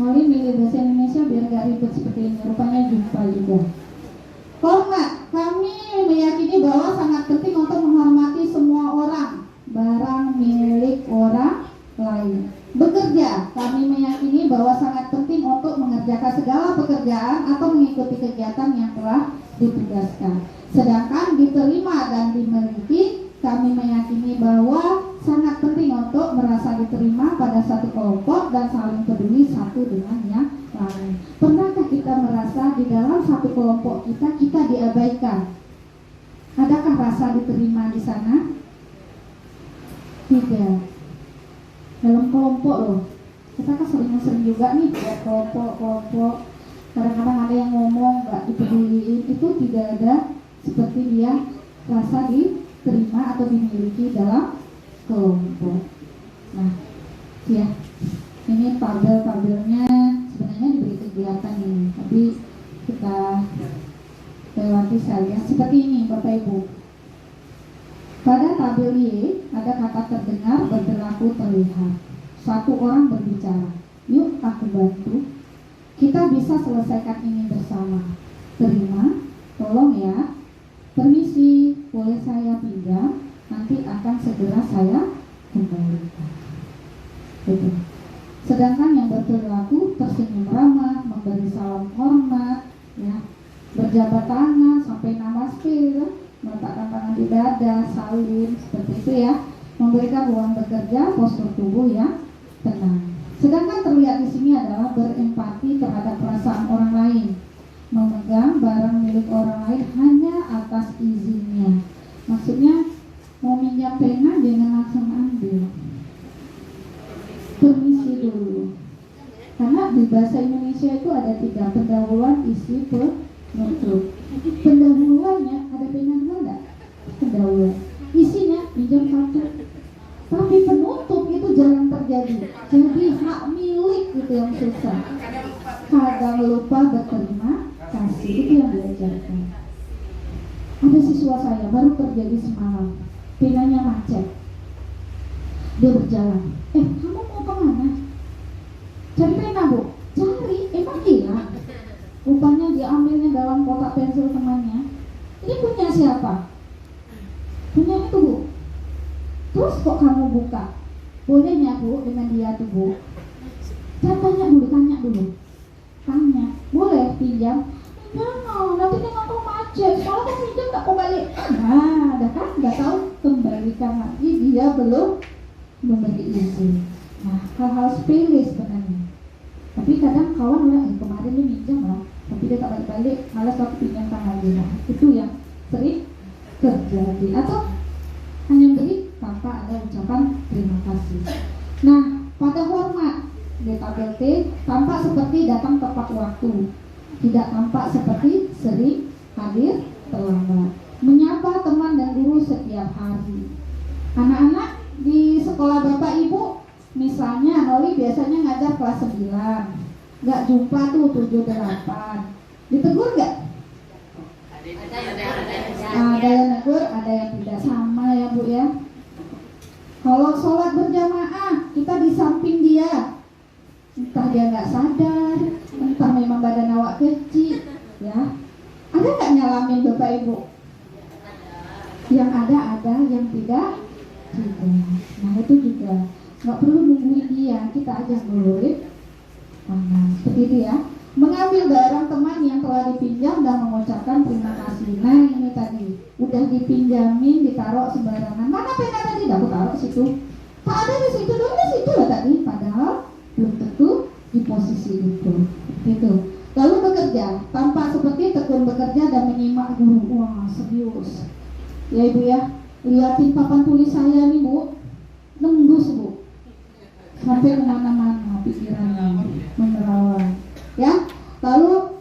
Molly milih bahasa Indonesia biar gak ribet seperti ini. Rupanya jumpa juga. Hormat, kami meyakini bahwa sangat penting untuk menghormati semua orang, barang milik orang lain. Bekerja, kami meyakini bahwa sangat penting untuk mengerjakan segala pekerjaan atau mengikuti kegiatan yang telah ditugaskan. Sedangkan diterima dan dimiliki, kami meyakini bahwa sangat penting untuk merasa diterima pada satu kelompok dan saling peduli satu dengan yang lain. Pernahkah kita merasa di dalam satu kelompok kita diabaikan? Adakah rasa diterima di sana? Tidak. Dalam kelompok loh. Kita kan sering juga nih ya, kelompok. Kadang-kadang ada yang ngomong gak dipeduliin, itu tidak ada seperti dia rasa diterima atau dimiliki dalam kelompok. Nah, ya, ini tabel-tabelnya sebenarnya diberi kegiatan ini, tapi kita lewati saja. Seperti ini, Bapak Ibu. Pada tabel Y ada kata terdengar, berlaku, terlihat. Satu orang berbicara. Yuk, aku bantu. Kita bisa selesaikan ini bersama. Terima, tolong ya. Permisi, boleh saya pinjam? Nanti akan segera saya kembalikan. Betul. Sedangkan yang berperilaku tersenyum ramah, memberi salam hormat, ya, berjabat tangan sampai namaste, ya, meletakkan tangan di dada, salim, seperti itu ya, memberikan ruang bekerja, postur tubuh yang tenang. Sedangkan terlihat di sini adalah berempati terhadap perasaan orang lain, memegang barang milik orang lain hanya atas izinnya. Maksudnya mau minjam pena jangan langsung ambil, permisi dulu. Karena di bahasa Indonesia itu ada 3, pendahuluan, isi, penutup. Pendahuluannya ada pena enggak? Pendahuluan. Isinya pinjam 1. Tapi penutup itu jarang terjadi. Jadi hak milik itu yang susah. Kadang lupa berterima kasih, itu yang diajarkan. Ada siswa saya baru terjadi semalam, penanya macet. Dia berjalan. Kamu mau kemana? Cari pena, Bu. Cari, emang hilang. Rupanya diambilnya dalam kotak pensil temannya. Ini punya siapa? Punya itu, Bu. Terus kok kamu buka? Bolehnya, Bu, dengan dia tuh, Bu. Tanya dulu. Tanya, boleh pinjam? Jangan, nanti dia ngaku macet. Kalau kamu pinjam gak mau balik. Nah, udah kan, gak tahu kembalikan lagi, dia belum memberi izin. Nah, hal-hal sepele sebenarnya. Tapi kadang kawan lah, kemarin dia minjam lah, tapi dia tak balik-balik, malas aku pinjamkan lagi. Nah, itu yang sering terjadi. Atau hanya beri tanpa ada ucapan terima kasih. Nah, pada hormat di tabel T tampak seperti datang tepat waktu, tidak tampak seperti sering hadir terlambat. Menyapa teman dan guru setiap hari. Anak-anak di sekolah Bapak Ibu, misalnya Noli biasanya ngajar kelas 9, nggak jumpa tuh 7-8, ditegur nggak? Ada yang negur, ada yang tidak, sama ya Bu ya. Kalau sholat berjamaah kita di samping dia, entah dia nggak sadar, entah memang badan awak kecil, ya. Ada nggak nyalamin Bapak Ibu? Yang ada, yang tidak. Nah itu juga nggak perlu nungguin dia, kita ajak murid. Nah, seperti itu ya. Mengambil barang teman yang telah dipinjam dan mengucapkan terima kasih. Nah ini tadi udah dipinjamin, ditaruh sembarangan. Mana pena tadi? Aku taruh situ. Tak ada di situ, dulu di situ lah tadi. Padahal belum tentu di posisi itu. Gitu. Lalu bekerja, tampak seperti tekun bekerja dan menyimak guru. Wah serius. Ya Ibu ya, liatin papan tulis saya nih Bu, nembus Bu, sampai kemana-mana pikirannya, menerawang. Ya, lalu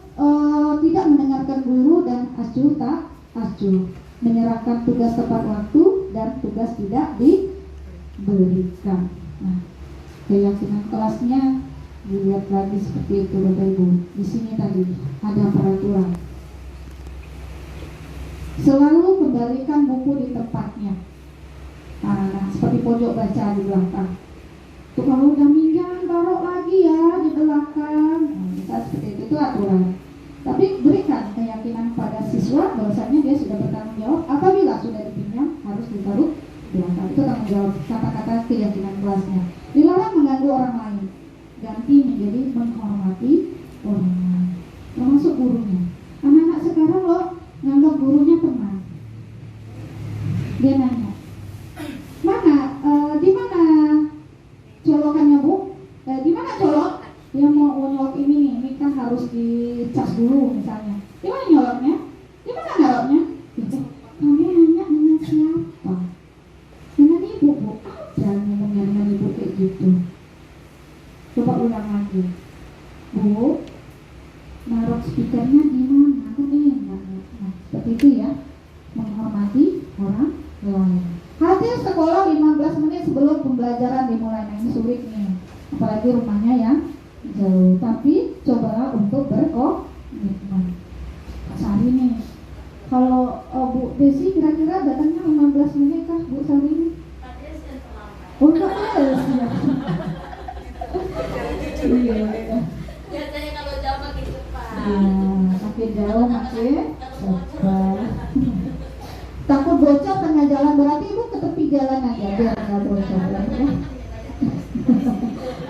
tidak mendengarkan guru dan acuh tak acuh, menyerahkan tugas tepat waktu dan tugas tidak diberikan. Nah, keyakinan kelasnya dilihat lagi seperti itu Bapak Ibu. Di sini tadi ada peraturan. Selalu kembalikan buku di tempatnya. Nah, seperti pojok baca di belakang. Tuh kalau udah minjam taruh lagi ya di belakang. Nah, seperti itu aturan. Tapi berikan keyakinan pada siswa bahwasanya dia sudah bertanggung jawab apabila sudah dipinjam harus ditaruh di belakang. Itu tanggung jawab, kata-kata keyakinan kelasnya. Dilarang mengganggu orang lain. Ganti menjadi menghormati orang lain. Termasuk gurunya. Anak-anak sekarang loh nganggap gurunya teman. Dia nanya, di mana colokannya Bu? Di mana colok? Dia mau nyolok ini kan harus dicas dulu misalnya. Di mana nyoloknya? Di mana naruhnya? Kamu nanya dengan siapa? Dengan ibu Bu. Jangan ngomongnya dengan ibu kayak gitu. Coba ulang lagi. Bu, naruh speakernya di mana? Kan enak. Nah, seperti itu ya. Menghormati orang lain. Hadir sekolah 15 menit sebelum pembelajaran dimulai. Nah ini sulit nih, apalagi rumahnya yang jauh. Tapi cobalah untuk berkomitmen. Pak Sari nih, kalau Bu Desi kira-kira datangnya 15 menit kah Bu Sari ini? Oh enggak ya. Biasanya kalau jauh makin cepat. Makin jauh makin cepat. Takut bocor tengah jalan, berarti Ibu ke tepi jalan aja biar nggak bocor ya.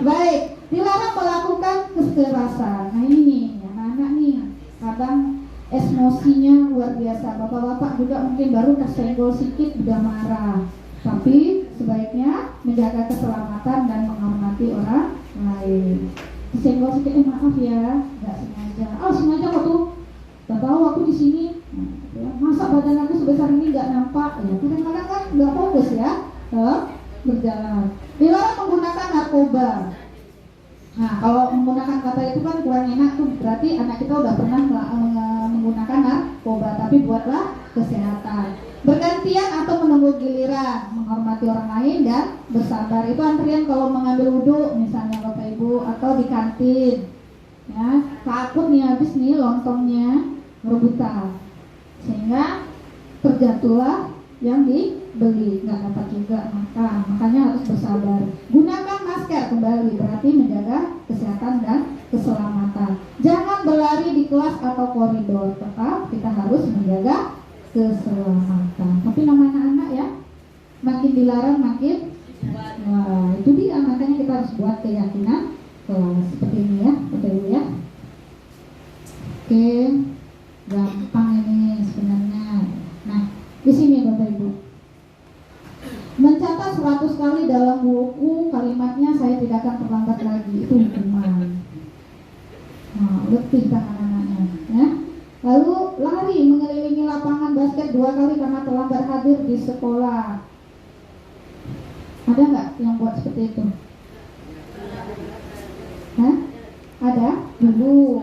Baik, dilarang melakukan kekerasan. Nah ini nih, anak-anak nih kadang emosinya luar biasa. Bapak-bapak juga mungkin baru kesenggol sedikit udah marah. Tapi sebaiknya menjaga keselamatan dan menghormati orang lain. Disenggol sedikit, maaf ya, nggak sengaja. Sengaja kok tuh. Gak tahu aku di sini. Masa badan aku sebesar ini nggak nampak? Ya kadang-kadang kan nggak fokus ya berjalan. Dilarang menggunakan narkoba. Nah kalau menggunakan kata itu kan kurang enak tuh, berarti anak kita udah pernah menggunakan narkoba. Tapi buatlah kesehatan. Bergantian atau menunggu giliran, menghormati orang lain dan bersabar. Itu antrian kalau mengambil wudhu misalnya Bapak Ibu atau di kantin. Ya takut nih habis nih lontongnya rebutan, sehingga terjatuhlah yang dibeli, nggak dapat juga makan. Makanya harus bersabar. Gunakan masker kembali, berarti menjaga kesehatan dan keselamatan. Jangan berlari di kelas atau koridor, tetap kita harus menjaga keselamatan. Tapi nama anak-anak ya, makin dilarang makin wah itu dia. Makanya kita harus buat keyakinan kelas seperti ini ya, betul ya. Oke. Gampang ini sebenarnya. Nah, di sini Bapak Ibu. Mencatat 100 kali dalam buku kalimatnya saya tidak akan terlambat lagi. Itu hukuman. Nah, letih tangan anaknya, ya. Lalu lari mengelilingi lapangan basket 2 kali karena terlambat hadir di sekolah. Ada nggak yang buat seperti itu? Hah? Ada? Dulu.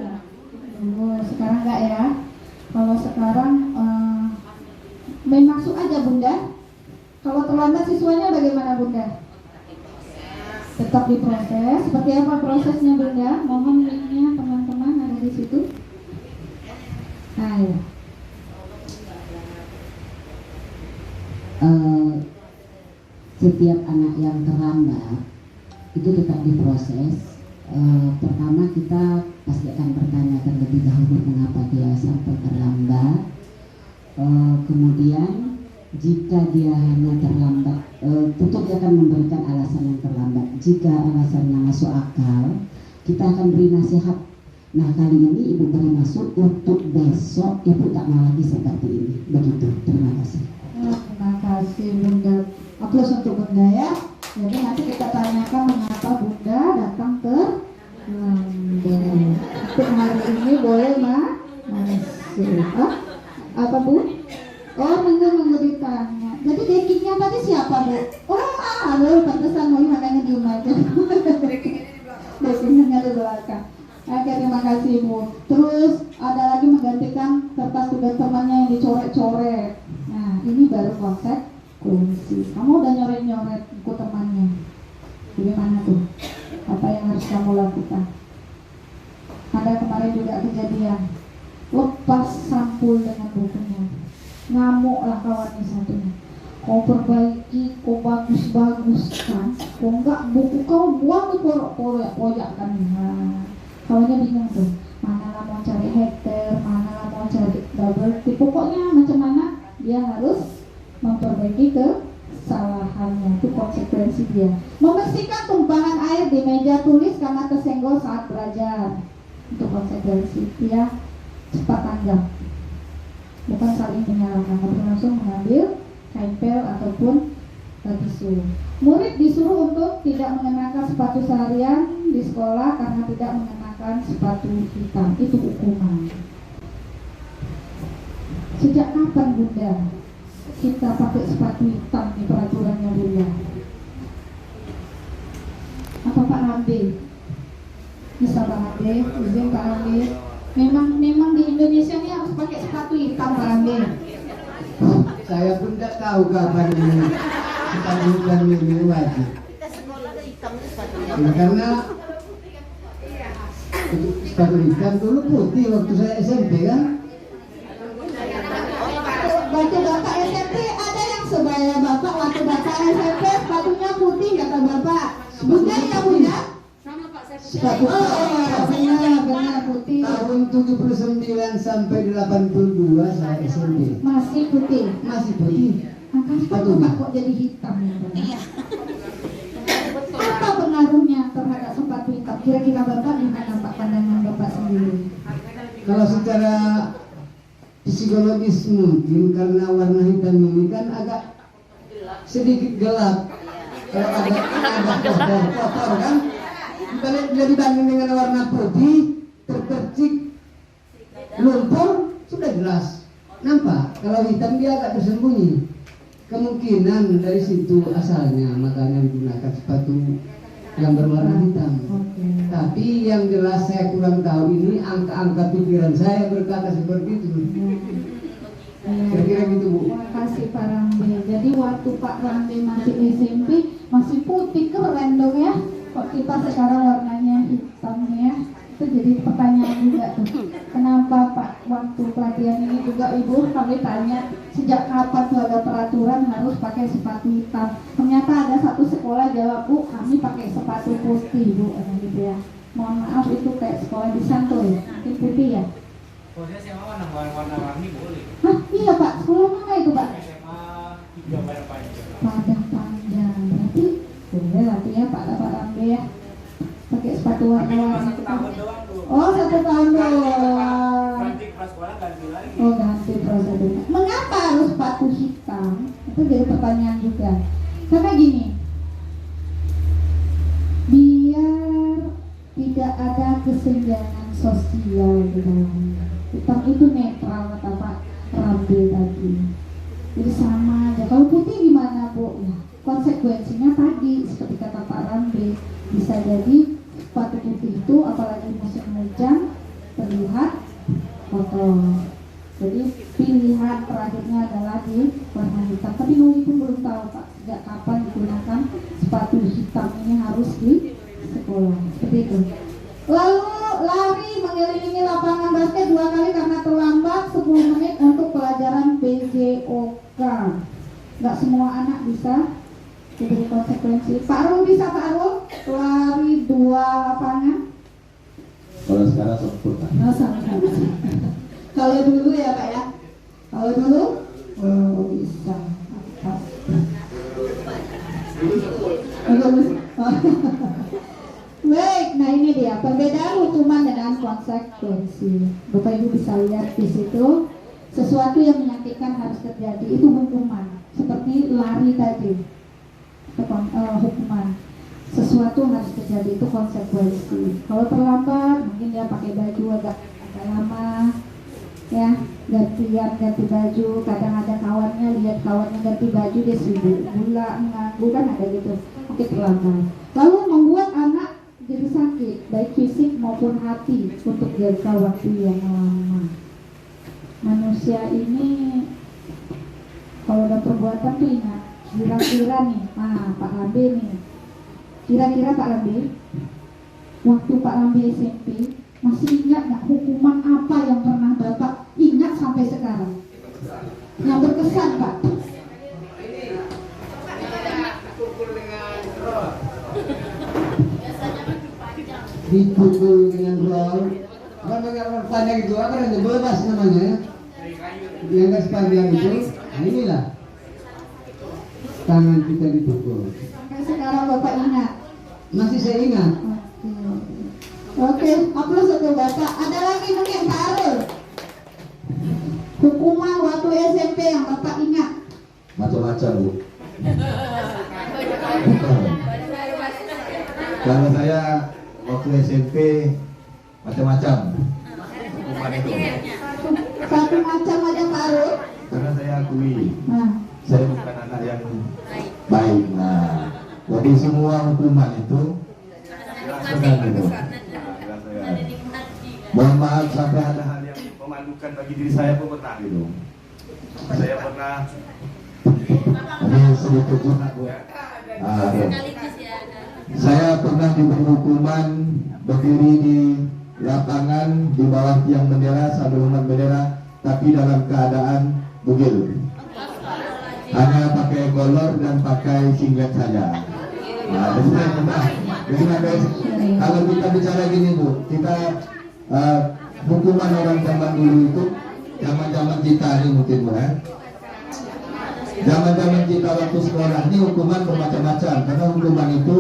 Sekarang nggak ya? Kalau sekarang main masuk aja Bunda. Kalau terlambat siswanya bagaimana Bunda? Tetap diproses. Seperti apa prosesnya Bunda? Mohon linknya teman-teman ada di situ. Ayo. Setiap anak yang terlambat itu tetap diproses Pertama kita pasti akan bertanya terlebih dahulu mengapa dia sampai terlambat. Kemudian jika dia hanya terlambat, tentu dia akan memberikan alasan yang terlambat. Jika alasannya masuk akal, kita akan beri nasihat. Nah, kali ini Ibu beri masuk untuk besok Ibu tak mau lagi seperti ini. Begitu, terima kasih. Terima kasih Bunda. Aplaus untuk Bunda ya. Jadi nanti kita tanyakan mengapa Bunda datang ke untuk hari ini boleh masih. Apa Bu? Oh, nunggu ditanya. Jadi deckingnya tadi siapa Bu? Oh, aduh, pantesan mau makanya diem aja. Deckingnya di belakang. Oke, terima kasih Bu. Terus ada lagi menggantikan kertas tugas temannya yang dicoret-coret. Nah, ini baru konsekuensi. Kamu udah nyoret-nyoret buku temannya. Bagaimana tuh? Apa yang harus kamu lakukan? Ada kemarin juga kejadian. Lepas sampul dengan bukunya. Ngamuklah kawannya satunya. Kau perbaiki, kau bagus-baguskan. Kau enggak, buku kau buang di poyak-poyak kan. Nah, kawannya bingung tuh. Mana lah mau cari header, mana lah mau cari double tick. Pokoknya macam mana dia harus memperbaiki kesalahannya. Itu konsekuensi dia. Membersihkan tumpangan air di meja tulis karena tersenggol saat belajar. Itu konsekuensi dia. Cepat tanggap. Bukan saling menyalahkan, tapi langsung mengambil kain pel ataupun tisu. Murid disuruh untuk tidak mengenakan sepatu seharian di sekolah karena tidak mengenakan sepatu hitam. Itu hukuman. Sejak kapan Bunda kita pakai sepatu hitam di peraturannya Bunda? Apa Pak Rambe? Bisa Pak Rambe? Izin Pak Rambe. Memang di Indonesia ini harus pakai sepatu hitam Pak Rambe. Saya pun tidak tahu kapan ini sepatu hitam ini wajib. Karena sepatu hitam dulu putih waktu saya SMP kan. Waktu Bapak SMP ada yang sebaya Bapak. Waktu Bapak SMP sepatunya putih kata Bapak. Bunda ya Bunda? Sepatu benar putih. Tahun 79 sampai 82 saya SMP. Masih putih. Masih putih. Angkat sepatu Pak kok jadi hitam ya Bunda? Apa pengaruhnya terhadap sepatu hitam? Kira-kira Bapak gimana Pak pandangan Bapak sendiri? Kalau secara psikologis mungkin karena warna hitam ini kan agak sedikit gelap. Kalau ada kotor kan, bila dibanding dengan warna putih terpercik lumpur sudah jelas nampak. Kalau hitam dia agak tersembunyi. Kemungkinan dari situ asalnya, makanya digunakan sepatu yang berwarna hitam. Tapi yang jelas saya kurang tahu ini angka-angka pikiran saya berkata seperti itu. Kira-kira gitu Bu. Terima kasih Pak Rambe. Jadi waktu Pak Rambe masih SMP masih putih, keren dong ya. Kok kita sekarang warnanya hitam ya? Itu jadi pertanyaan juga tuh. Kenapa Pak waktu pelatihan ini juga Ibu kami tanya sejak kapan tuh ada peraturan harus pakai sepatu hitam? Ternyata ada satu sekolah jawab, Bu kami pakai sepatu putih Bu, gitu ya. Mohon maaf itu kayak sekolah di Santo ya, mungkin putih ya. Sekolahnya SMA warna-warni boleh. Hah iya Pak, sekolah mana itu Pak? SMA 3 Padang Panjang. Padang Panjang, berarti boleh artinya Pak Rambe ya. Pakai sepatu warna-warni. 1 tahun doang Bu. Oh 1 tahun doang. Ganti prasekolah ganti lagi. Oh ganti prosedurnya. Mengapa harus sepatu hitam? Itu jadi pertanyaan juga. Karena gini, biar tidak ada kesenjangan sosial di dalamnya. Hitam itu netral kata Pak Rambe tadi. Jadi sama aja. Kalau putih gimana Bu? Ya, konsekuensinya tadi seperti kata Pak Rambe, bisa jadi sepatu putih itu apalagi musim hujan terlihat kotor. Jadi pilihan terakhirnya adalah di warna hitam. Tapi Nuri pun belum tahu Pak sejak kapan digunakan sepatu hitam ini harus di sekolah. Seperti itu. Lalu lari mengelilingi lapangan basket 2 kali karena terlambat 10 menit untuk pelajaran PJOK. Gak semua anak bisa diberi konsekuensi. Pak Arul bisa Pak Arul lari 2 lapangan sekarang sempurna. Oh, sama-sama. Kalau dulu ya Pak ya, kalau dulu bisa. Baik, nah ini dia perbedaan hukuman dengan konsekuensi. Bapak Ibu bisa lihat di situ, sesuatu yang menyakitkan harus terjadi itu hukuman. Seperti lari tadi, hukuman. Sesuatu harus terjadi itu konsekuensi. Kalau terlambat, mungkin dia pakai baju agak lama, ya ganti baju. Kadang ada kawannya, lihat kawannya ganti baju, dia sibuk gula mengganggu, kan ada gitu. Oke, terlambat. Lalu membuat anak jadi sakit, baik fisik maupun hati untuk jangka waktu yang lama. Manusia ini kalau ada perbuatan tuh ingat, kira-kira nih, Pak Lambe nih, kira-kira Pak Lambe, waktu Pak Lambe SMP, masih ingat nggak hukuman apa yang pernah Bapak ingat sampai sekarang? Yang berkesan Pak? Dipukul dengan roll. Apa pakai panjang itu? Apa yang bebas namanya? Yang gas panjang itu, nah inilah tangan kita dipukul. Sampai sekarang Bapak ingat? Masih saya ingat. Oke, aplaus untuk Bapak. Ada lagi mungkin Pak Arul? Hukuman waktu SMP yang Bapak ingat? Macam-macam Bu. Kalau saya waktu SMP macam-macam hukuman itu. Satu macam aja Pak Arul. Karena saya akui, Nah, saya bukan anak yang baik. Nah, jadi semua hukuman itu benar gitu. Mohon maaf sampai ada hal yang memalukan bagi diri saya pun pernah gitu. Saya pernah ini sedikit curhat Bu ya. Saya pernah diberi hukuman berdiri di lapangan di bawah tiang bendera sambil hormat bendera, tapi dalam keadaan bugil. Hanya pakai kolor dan pakai singlet saja. Nah, kalau kita bicara gini Bu, kita hukuman orang zaman dulu itu, zaman kita ini mungkin Bu ya. Zaman kita waktu sekolah ini hukuman bermacam-macam, karena hukuman itu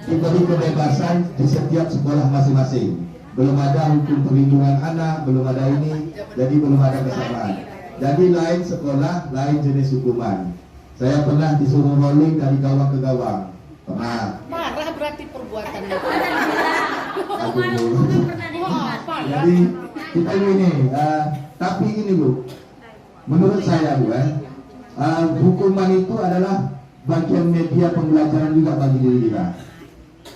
diberi kebebasan di setiap sekolah masing-masing. Belum ada hukum perlindungan anak, belum ada ini, jadi belum ada kesamaan. Jadi lain sekolah, lain jenis hukuman. Saya pernah disuruh rolling dari gawang ke gawang. Pernah. Marah berarti perbuatannya. Jadi kita ini, tapi ini Bu, menurut saya Bu, hukuman itu adalah bagian media pembelajaran juga bagi diri kita.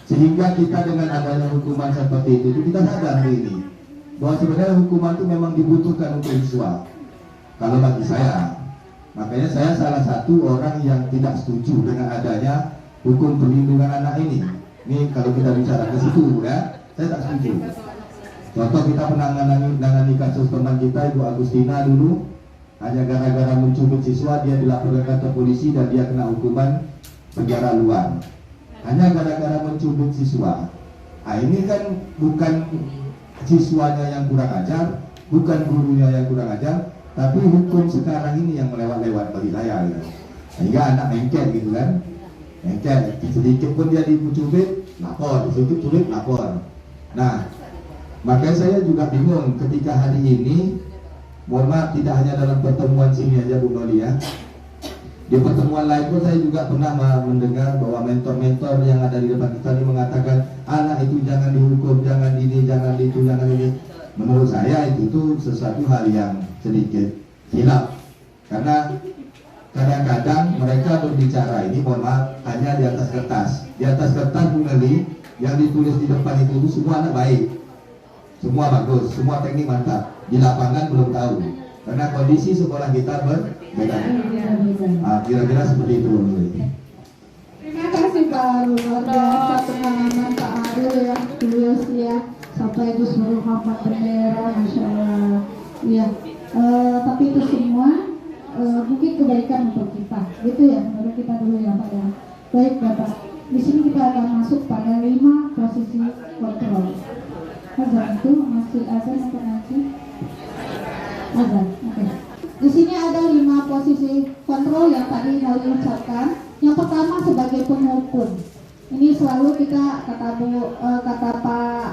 Sehingga kita dengan adanya hukuman seperti itu, kita sadar hari ini bahwa sebenarnya hukuman itu memang dibutuhkan untuk siswa. Kalau bagi saya, makanya saya salah satu orang yang tidak setuju dengan adanya hukum perlindungan anak ini. Ini kalau kita bicara ke situ ya, saya tak setuju. Contoh kita pernah menangani kasus teman kita Ibu Agustina dulu, hanya gara-gara mencubit siswa dia dilaporkan ke kantor polisi dan dia kena hukuman penjara luar. Hanya gara-gara mencubit siswa. Nah, ini kan bukan siswanya yang kurang ajar, bukan gurunya yang kurang ajar, tapi hukum sekarang ini yang melewat-lewat bagi saya gitu. Sehingga anak mengket gitu kan, mengket sedikit pun dia dicubit, lapor, sedikit cubit, lapor. Nah, makanya saya juga bingung ketika hari ini, mohon maaf tidak hanya dalam pertemuan sini aja Bu Noli ya, di pertemuan lain pun saya juga pernah mendengar bahwa mentor-mentor yang ada di depan kita ini mengatakan anak itu jangan dihukum, jangan ini, jangan itu, jangan ini. Menurut saya itu sesuatu hal yang sedikit hilaf, karena kadang-kadang mereka berbicara ini mohon maaf hanya di atas kertas. Di atas kertas Bu Noli yang ditulis di depan itu semua anak baik, semua bagus, semua teknik mantap. Di lapangan belum tahu, karena kondisi sekolah kita berbeda. Kira-kira seperti itu. Terima kasih Pak Arul, luar biasa pengalaman Pak Arul yang tulus ya, sampai disuruh hafal bendera, Masya Allah. Ya, tapi itu semua mungkin kebaikan untuk kita, gitu ya, menurut kita dulu ya Pak ya. Baik Bapak, di sini kita akan masuk pada 5 posisi kontrol. Azan itu masih azan atau ngaji? Azan, oke. Di sini ada 5 posisi kontrol yang tadi mau diucapkan. Yang pertama sebagai penghukum. Ini selalu kita kata Pak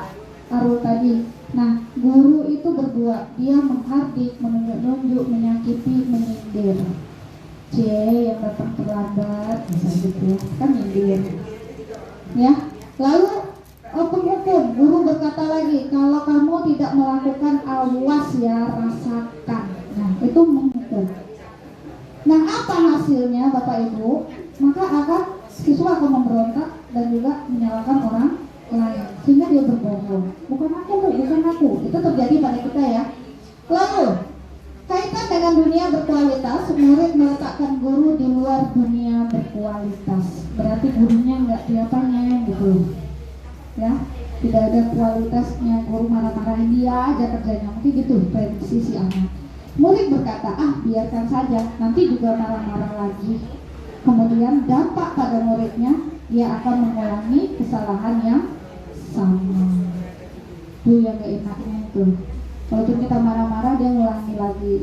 Arul tadi. Nah, guru itu berdua, dia menghardik, menunjuk-nunjuk, menyakiti, menyindir. Yang datang terlambat, misalnya gitu ya, kan nyindir. Ya, lalu penghukum, guru berkata lagi, kalau kamu tidak melakukan awas ya rasakan. Nah, itu menghukum. Nah, apa hasilnya Bapak Ibu? Maka siswa akan memberontak dan juga menyalahkan orang lain, sehingga dia berbohong. Bukan aku. Itu terjadi pada kita ya. Lalu kaitan dengan dunia berkualitas, murid meletakkan guru di luar dunia berkualitas. Berarti gurunya nggak diapain gitu, ya. Tidak ada kualitasnya, guru marah-marahin dia aja kerjanya, mungkin gitu prediksi si anak. Murid berkata, biarkan saja, nanti juga marah-marah lagi. Kemudian dampak pada muridnya, dia akan mengulangi kesalahan yang sama. Itu yang gak enaknya itu. Walaupun kita marah-marah, dia ngulangi lagi.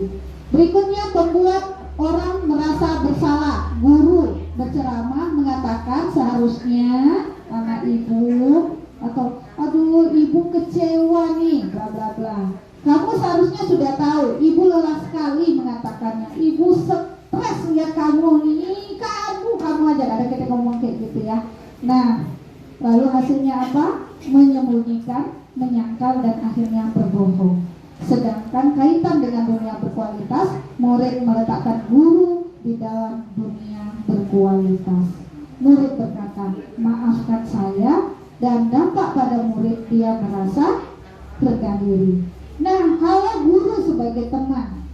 Berikutnya, membuat orang merasa bersalah. Guru berceramah mengatakan seharusnya anak ibu atau aduh ibu kecewa nih, bla bla bla. Kamu seharusnya sudah tahu, ibu lelah sekali mengatakannya. Ibu stres lihat kamu nih, kamu aja ada kita ngomong kayak gitu ya. Nah, lalu hasilnya apa? Menyembunyikan, menyangkal, dan akhirnya berbohong. Sedangkan kaitan dengan dunia berkualitas, murid meletakkan guru di dalam dunia berkualitas. Murid berkata, maafkan saya, dan dampak pada murid dia merasa lega diri. Nah, kalau guru sebagai teman,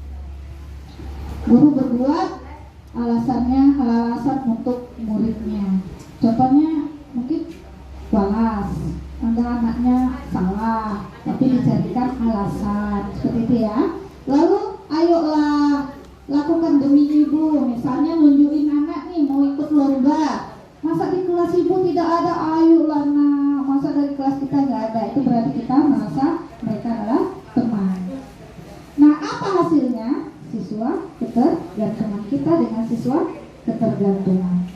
guru berbuat alasan untuk muridnya. Contohnya mungkin walas, anaknya salah, tapi dicarikan alasan seperti itu ya. Lalu ayolah lakukan demi ibu, misalnya nunjukin anak nih mau ikut lomba. Masa di kelas ibu tidak ada, ayolah nak. Masa dari kelas kita nggak ada, itu berarti kita merasa mereka adalah teman. Nah, apa hasilnya? Siswa ketergantungan, kita dengan siswa ketergantungan.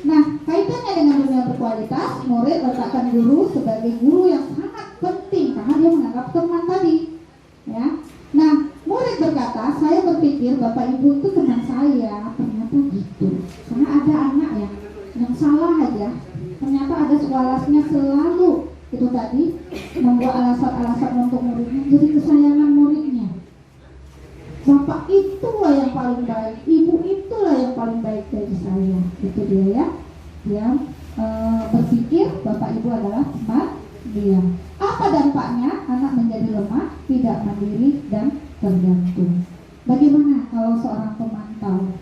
Nah, kaitannya dengan dunia berkualitas, murid letakkan guru sebagai guru yang sangat penting karena dia menganggap teman tadi, ya. Nah, murid berkata, saya berpikir bapak ibu itu teman saya, ternyata gitu. Karena ada anak ya yang salah aja, ternyata ada sekolasnya selalu itu tadi membuat alasan-alasan untuk muridnya, jadi kesayangan muridnya. Bapak itulah yang paling baik, ibu itulah yang paling baik dari saya. Itu dia ya. Dia berpikir bapak ibu adalah teman dia. Apa dampaknya? Anak menjadi lemah, tidak mandiri, dan tergantung. Bagaimana kalau seorang pemantau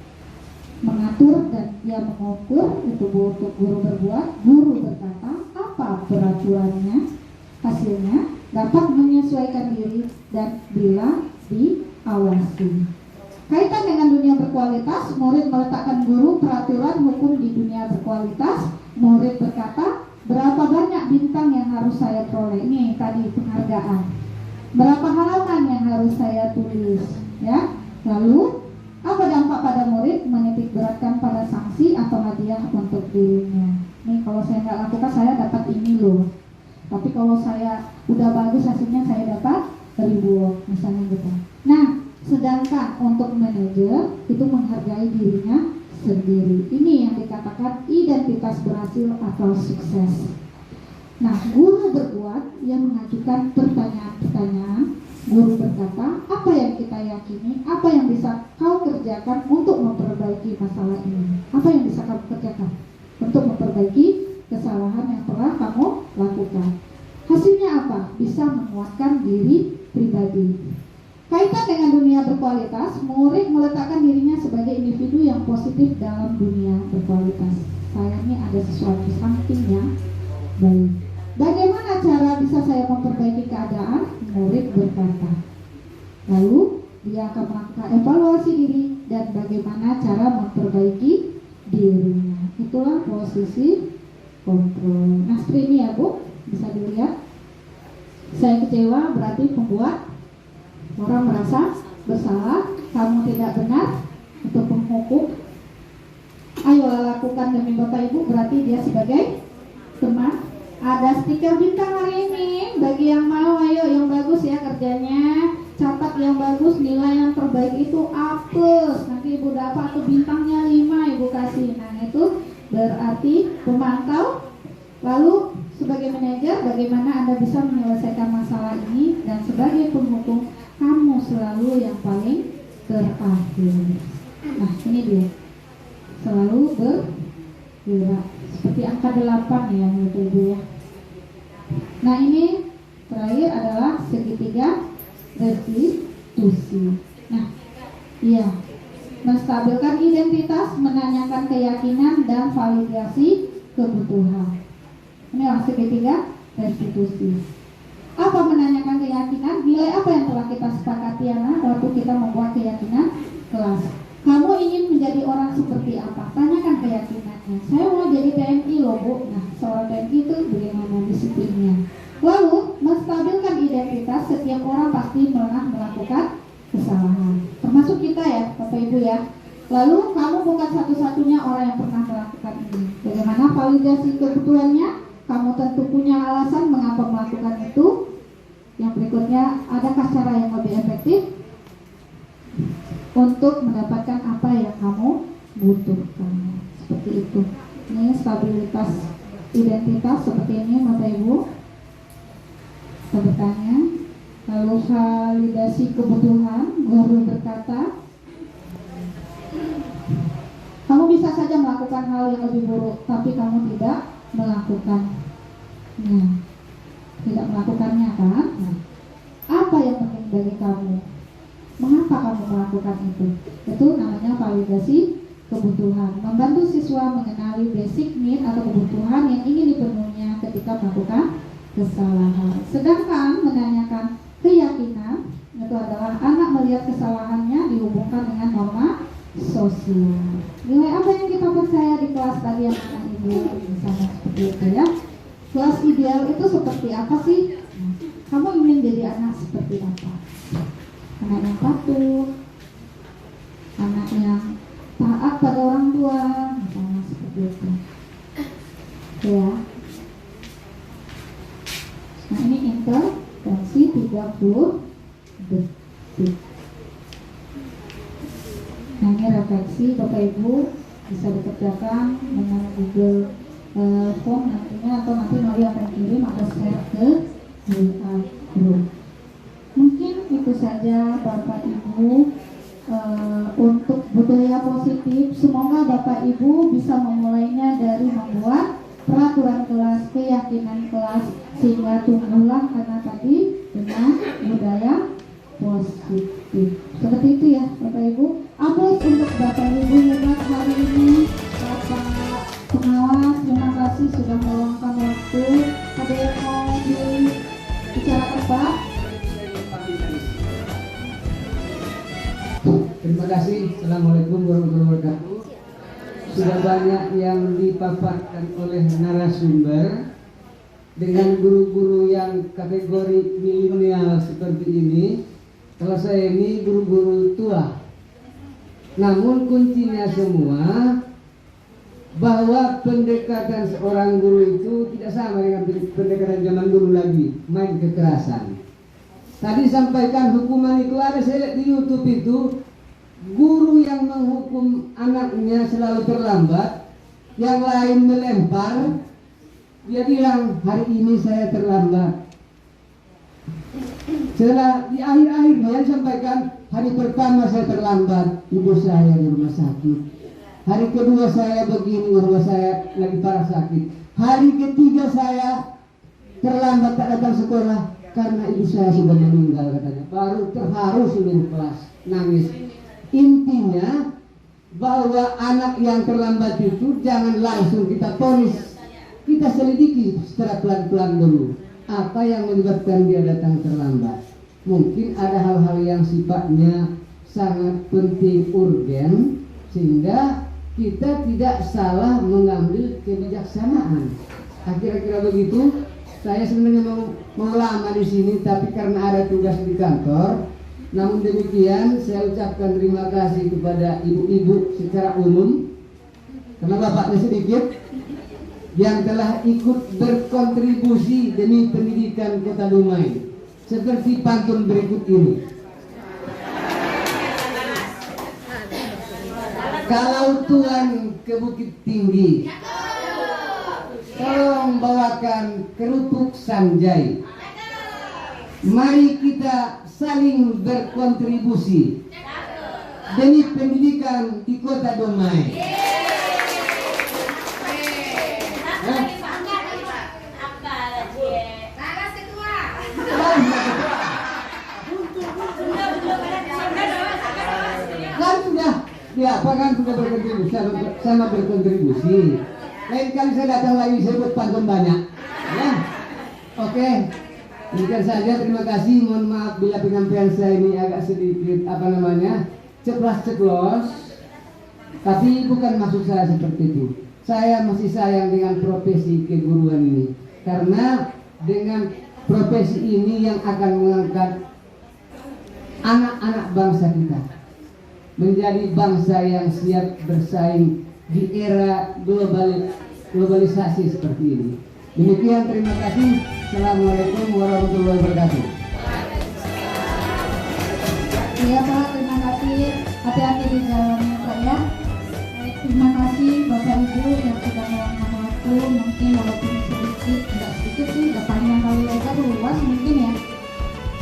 mengatur dan dia mengukur, itu untuk guru berbuat, guru berkata, apa peraturannya? Hasilnya dapat menyesuaikan diri dan bila diawasi. Kaitan dengan dunia berkualitas, murid meletakkan guru peraturan hukum di dunia berkualitas. Murid berkata, berapa banyak bintang yang harus saya peroleh? Ini tadi penghargaan. Berapa halaman yang harus saya tulis? Ya. Lalu apa dampak pada murid? Menitik beratkan pada sanksi atau hadiah untuk dirinya. Nih kalau saya nggak lakukan, saya dapat ini loh. Tapi kalau saya udah bagus hasilnya, saya dapat reward, misalnya gitu. Nah, sedangkan untuk manajer itu menghargai dirinya sendiri. Ini yang dikatakan identitas berhasil atau sukses. Nah, guru berbuat, yang mengajukan pertanyaan-pertanyaan. Guru berkata, apa yang kita yakini, apa yang bisa kau kerjakan untuk memperbaiki masalah ini? Apa yang bisa kamu kerjakan untuk memperbaiki kesalahan yang telah kamu lakukan? Hasilnya apa? Bisa menguatkan diri pribadi. Kaitan dengan dunia berkualitas, murid meletakkan dirinya sebagai individu yang positif dalam dunia berkualitas. Saya ini ada sesuatu something yang baik. Bagaimana cara bisa saya memperbaiki keadaan? Murid berkata. Lalu dia akan melakukan evaluasi diri dan bagaimana cara memperbaiki dirinya. Itulah posisi kontrol. Nah, seperti ini ya Bu, bisa dilihat. Saya kecewa berarti pembuat orang merasa bersalah, kamu tidak benar untuk menghukum. Ayolah lakukan demi Bapak Ibu, berarti dia sebagai teman. Ada stiker bintang hari ini, bagi yang mau ayo yang bagus ya kerjanya, catat yang bagus, nilai yang terbaik itu A+, nanti Ibu dapat tuh bintangnya 5 Ibu kasih. Nah itu berarti pemantau. Lalu sebagai manajer bagaimana Anda bisa menyelesaikan masalah ini, dan sebagai penghukum kamu selalu yang paling terakhir. Nah ini dia, selalu bergerak seperti angka 8 ya Ibu ya. Nah ini terakhir adalah segitiga restitusi. Nah iya, menstabilkan identitas, menanyakan keyakinan dan validasi kebutuhan. Inilah segitiga restitusi. Apa menanyakan keyakinan? Nilai apa yang telah kita sepakati waktu kita membuat keyakinan kelas? Kamu ingin menjadi orang seperti apa? Tanyakan keyakinannya. Saya mau jadi TNI loh Bu. Nah, seorang TNI itu bagaimana disiplinnya? Lalu, menstabilkan identitas. Setiap orang pasti pernah melakukan kesalahan, termasuk kita ya, Bapak Ibu ya. Lalu, kamu bukan satu-satunya orang yang pernah melakukan ini. Bagaimana validasi kebutuhannya? Kamu tentu punya alasan mengapa melakukan itu. Yang berikutnya, adakah cara yang lebih efektif untuk mendapatkan apa yang kamu butuhkan? Seperti itu. Ini stabilitas identitas seperti ini Bapak Ibu. Kita bertanya. Lalu validasi kebutuhan, guru berkata, kamu bisa saja melakukan hal yang lebih buruk, tapi kamu tidak melakukannya. Tidak melakukannya kan? Nah, apa yang penting bagi kamu? Mengapa kamu melakukan itu? Itu namanya validasi kebutuhan. Membantu siswa mengenali basic need atau kebutuhan yang ingin dipenuhinya ketika melakukan kesalahan. Sedangkan menanyakan keyakinan itu adalah anak melihat kesalahannya dihubungkan dengan norma sosial. Nilai apa yang kita percaya di kelas tadi anak ibu, misalnya seperti itu ya. Kelas ideal itu seperti apa sih? Kamu ingin jadi anak seperti apa? Anak yang patuh, anak yang taat pada orang tua, misalnya seperti itu. Ya. Nah ini intervensi 30 detik. Nah ini refleksi Bapak Ibu bisa dikerjakan dengan Google Form nantinya, atau nanti Maria akan kirim atau share ke WA group. Mungkin itu saja Bapak Ibu untuk budaya positif. Semoga Bapak Ibu bisa memulainya dari membuat peraturan kelas, keyakinan kelas, sehingga tumbuhlah karena tadi dengan budaya positif. Seperti itu ya Bapak Ibu. Aplaus untuk Bapak Ibu hebat hari ini. Bapak pengawas, terima kasih sudah meluangkan waktu. Ada yang mau dibicarakan Pak? Terima kasih. Assalamualaikum warahmatullahi wabarakatuh. Sudah banyak yang dipaparkan oleh narasumber dengan guru-guru yang kategori milenial seperti ini. Kalau saya ini guru-guru tua. Namun kuncinya semua bahwa pendekatan seorang guru itu tidak sama dengan pendekatan zaman dulu lagi, main kekerasan. Tadi sampaikan hukuman itu ada, saya lihat di YouTube itu guru yang menghukum anaknya selalu terlambat, yang lain melempar, dia bilang hari ini saya terlambat. Setelah di akhir-akhir dia sampaikan hari pertama saya terlambat, ibu saya di rumah sakit. Hari kedua saya begini, rumah saya lagi parah sakit. Hari ketiga saya terlambat tak datang sekolah karena ibu saya sudah meninggal katanya. Baru terharu seluruh kelas, nangis. Intinya bahwa anak yang terlambat itu jangan langsung kita vonis, kita selidiki secara pelan-pelan dulu apa yang menyebabkan dia datang terlambat. Mungkin ada hal-hal yang sifatnya sangat penting, urgen, sehingga kita tidak salah mengambil kebijaksanaan. Kira-kira begitu. saya sebenarnya mau lama di sini, tapi karena ada tugas di kantor. Namun demikian, saya ucapkan terima kasih kepada ibu-ibu secara umum, karena bapaknya sedikit, yang telah ikut berkontribusi demi pendidikan Kota Dumai, seperti pantun berikut ini. Kalau Tuan ke Bukit Tinggi, tolong bawakan kerupuk sanjai. Mari kita saling berkontribusi demi pendidikan di Kota Dumai. Kan sudah, ya apa kan sudah berkontribusi, sama berkontribusi. Lain kali saya datang lagi saya buat pantun banyak, ya. Oke, demikian saja. Terima kasih. Mohon maaf bila penyampaian saya ini agak sedikit ceplas-ceplos. Tapi bukan maksud saya seperti itu. Saya masih sayang dengan profesi keguruan ini, karena dengan profesi ini yang akan mengangkat anak-anak bangsa kita menjadi bangsa yang siap bersaing di era globalisasi seperti ini. Demikian, terima kasih. Assalamualaikum warahmatullahi wabarakatuh. Iya Pak, terima kasih. Hati-hati di jalannya Pak ya. Terima kasih Bapak Ibu yang sudah meluangkan waktu. Mungkin walaupun sedikit, tidak sedikit sih, tidak panjang kali lebar, luas mungkin ya.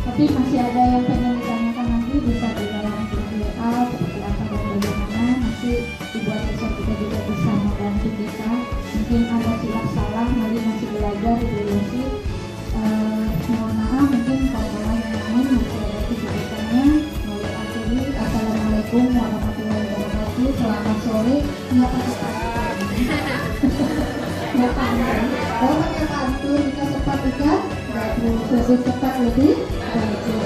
Tapi masih ada yang pengen ditanyakan nanti, bisa di dalam WA seperti apa dan bagaimana. Nanti dibuat besok kita juga bisa membantu kita. Mungkin ada silap salah, mari masih belajar di Yesi. Mohon maaf, mungkin kawan-kawan yang lain masih ada kesulitannya. Mulai akhiri, Assalamualaikum warahmatullahi wabarakatuh. Selamat sore. Nggak pakai pantun. Nggak panjang. Kalau pakai pantun, kita cepat ikat. Lebih cepat lebih baik.